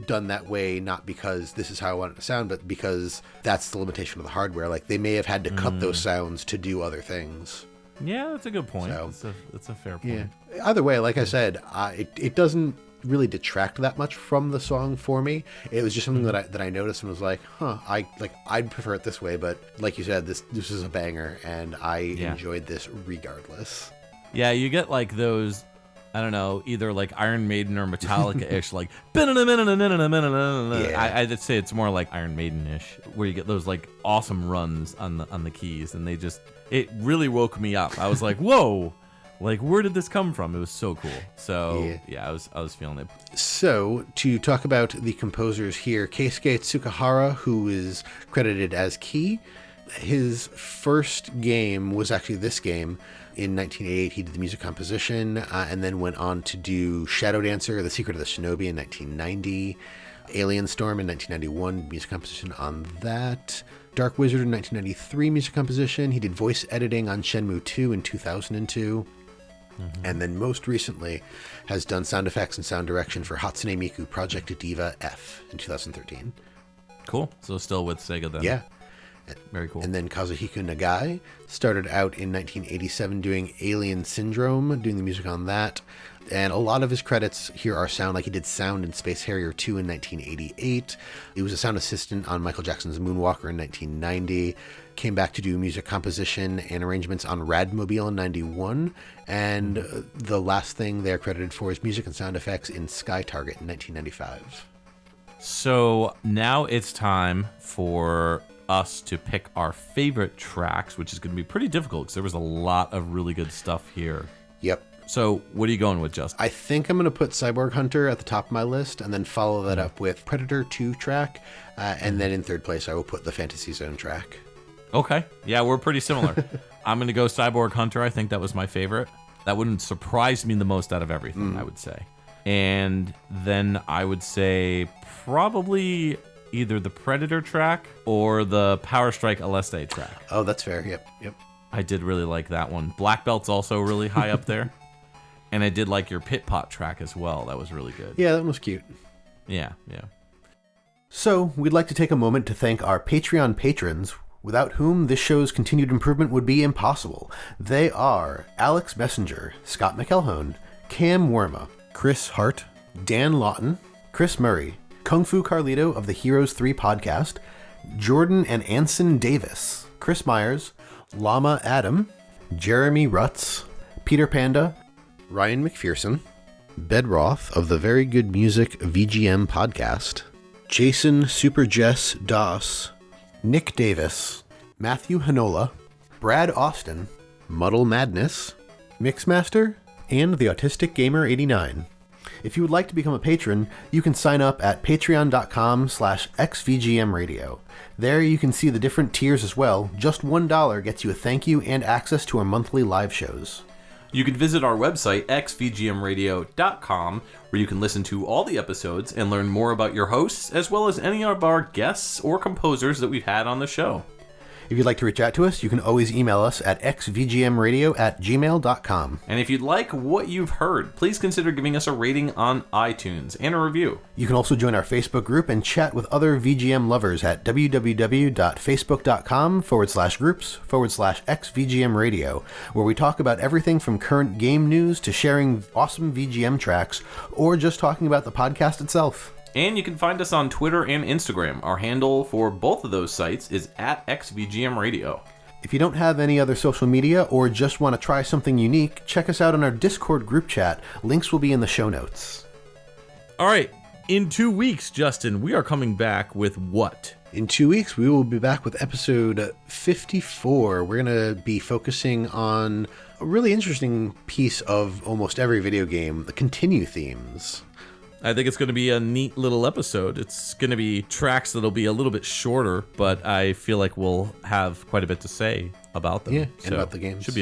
done that way, not because this is how I want it to sound, but because that's the limitation of the hardware. Like they may have had to cut those sounds to do other things. Yeah, that's a good point. So- That's a fair point. Yeah. Either way, like I said, it doesn't really detract that much from the song for me. It was just something that I noticed and was like, I'd prefer it this way. But like you said, this is a banger, and I enjoyed this regardless. Yeah, you get like those, I don't know, either like Iron Maiden or Metallica-ish, like I'd say it's more like Iron Maiden-ish, where you get those like awesome runs on the keys, and it really woke me up. I was like, whoa, like where did this come from? It was so cool. So yeah, I was feeling it. So to talk about the composers here, Keisuke Tsukahara, who is credited as Key, his first game was actually this game. In 1988, he did the music composition and then went on to do Shadow Dancer, The Secret of the Shinobi in 1990, Alien Storm in 1991, music composition on that, Dark Wizard in 1993, music composition. He did voice editing on Shenmue 2 in 2002. And then most recently has done sound effects and sound direction for Hatsune Miku Project Diva F in 2013. Cool. So still with Sega then. Yeah. Very cool. And then Kazuhiko Nagai started out in 1987 doing Alien Syndrome, doing the music on that. And a lot of his credits here are sound, like he did sound in Space Harrier 2 in 1988. He was a sound assistant on Michael Jackson's Moonwalker in 1990. Came back to do music composition and arrangements on Radmobile in 91. And the last thing they're credited for is music and sound effects in Sky Target in 1995. So now it's time for us to pick our favorite tracks, which is going to be pretty difficult because there was a lot of really good stuff here. Yep. So what are you going with, Justin? I think I'm going to put Cyborg Hunter at the top of my list and then follow that up with Predator 2 track. And then in third place, I will put the Fantasy Zone track. Okay. Yeah, we're pretty similar. I'm going to go Cyborg Hunter. I think that was my favorite. That wouldn't surprise me the most out of everything, I would say. And then I would say probably either the Predator track or the Power Strike Aleste track. Oh, that's fair. Yep. I did really like that one. Black Belt's also really high up there. And I did like your Pit Pot track as well. That was really good. Yeah, that one was cute. Yeah. So, we'd like to take a moment to thank our Patreon patrons, without whom this show's continued improvement would be impossible. They are Alex Messenger, Scott McElhone, Cam Worma, Chris Hart, Dan Lawton, Chris Murray, Kung Fu Carlito of the Heroes 3 podcast, Jordan and Anson Davis, Chris Myers, Llama Adam, Jeremy Rutz, Peter Panda, Ryan McPherson, Bedroth of the Very Good Music VGM podcast, Jason Super Jess Doss, Nick Davis, Matthew Hanola, Brad Austin, Muddle Madness, Mixmaster, and the Autistic Gamer 89. If you would like to become a patron, you can sign up at patreon.com/XVGM Radio. There you can see the different tiers as well. Just $1 gets you a thank you and access to our monthly live shows. You can visit our website, xvgmradio.com, where you can listen to all the episodes and learn more about your hosts, as well as any of our guests or composers that we've had on the show. If you'd like to reach out to us, you can always email us at xvgmradio@gmail.com. And if you'd like what you've heard, please consider giving us a rating on iTunes and a review. You can also join our Facebook group and chat with other VGM lovers at www.facebook.com/groups/xvgmradio, where we talk about everything from current game news to sharing awesome VGM tracks, or just talking about the podcast itself. And you can find us on Twitter and Instagram. Our handle for both of those sites is @XVGM Radio. If you don't have any other social media or just want to try something unique, check us out on our Discord group chat. Links will be in the show notes. All right. In 2 weeks, Justin, we are coming back with what? In 2 weeks, we will be back with episode 54. We're going to be focusing on a really interesting piece of almost every video game, the continue themes. I think it's going to be a neat little episode. It's going to be tracks that'll be a little bit shorter, but I feel like we'll have quite a bit to say about them. Yeah, and about the games. I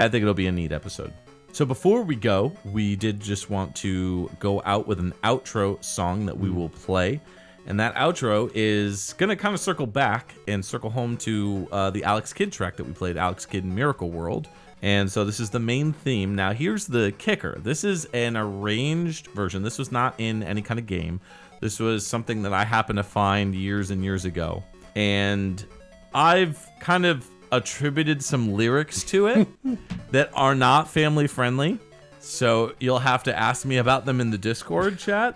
think it'll be a neat episode. So before we go, we did just want to go out with an outro song that we will play. And that outro is going to kind of circle back and circle home to the Alex Kidd track that we played, Alex Kidd in Miracle World. And so this is the main theme. Now, here's the kicker. This is an arranged version. This was not in any kind of game. This was something that I happened to find years and years ago. And I've kind of attributed some lyrics to it that are not family friendly. So you'll have to ask me about them in the Discord chat.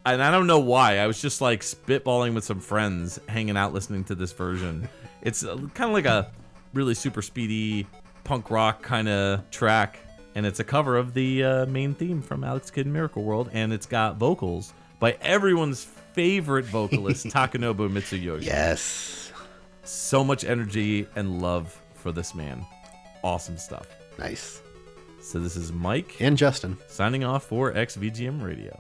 And I don't know why. I was just like spitballing with some friends, hanging out, listening to this version. It's kind of like a really super speedy punk rock kind of track, and it's a cover of the main theme from Alex Kidd in Miracle World, and it's got vocals by everyone's favorite vocalist, Takanobu Mitsuyoshi. Yes. So much energy and love for this man. Awesome stuff. Nice. So this is Mike and Justin signing off for XVGM Radio.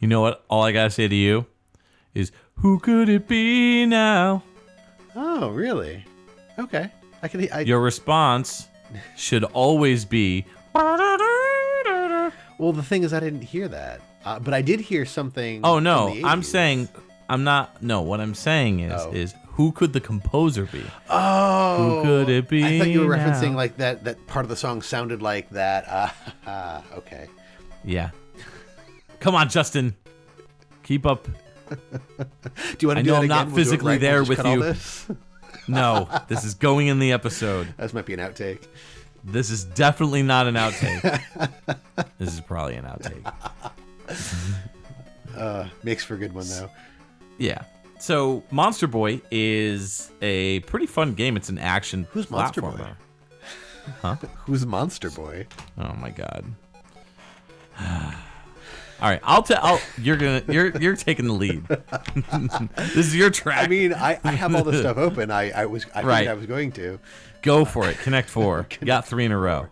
You know what? All I gotta say to you is, who could it be now? Oh, really? Okay. Your response should always be. Well, the thing is, I didn't hear that, but I did hear something. Oh no, from the I'm 80s. saying, I'm not. No, what I'm saying is who could the composer be? Oh, who could it be? I thought you were referencing now? like that part of the song sounded like that. Okay. Yeah. Come on, Justin. Keep up. Do you want to do know that I'm again? not We'll do it physically right. there We'll just with cut all you. this? No, this is going in the episode. This might be an outtake. This is definitely not an outtake. This is probably an outtake. Makes for a good one, though. Yeah. So Monster Boy is a pretty fun game. It's an action Who's Monster Boy? platformer. Huh? Who's Monster Boy? Oh my god. All right, I'll tell. You're taking the lead. This is your track. I mean, I have all this stuff open. I figured Right. I was going to. Go for it. Connect 4. You got 3 in a row.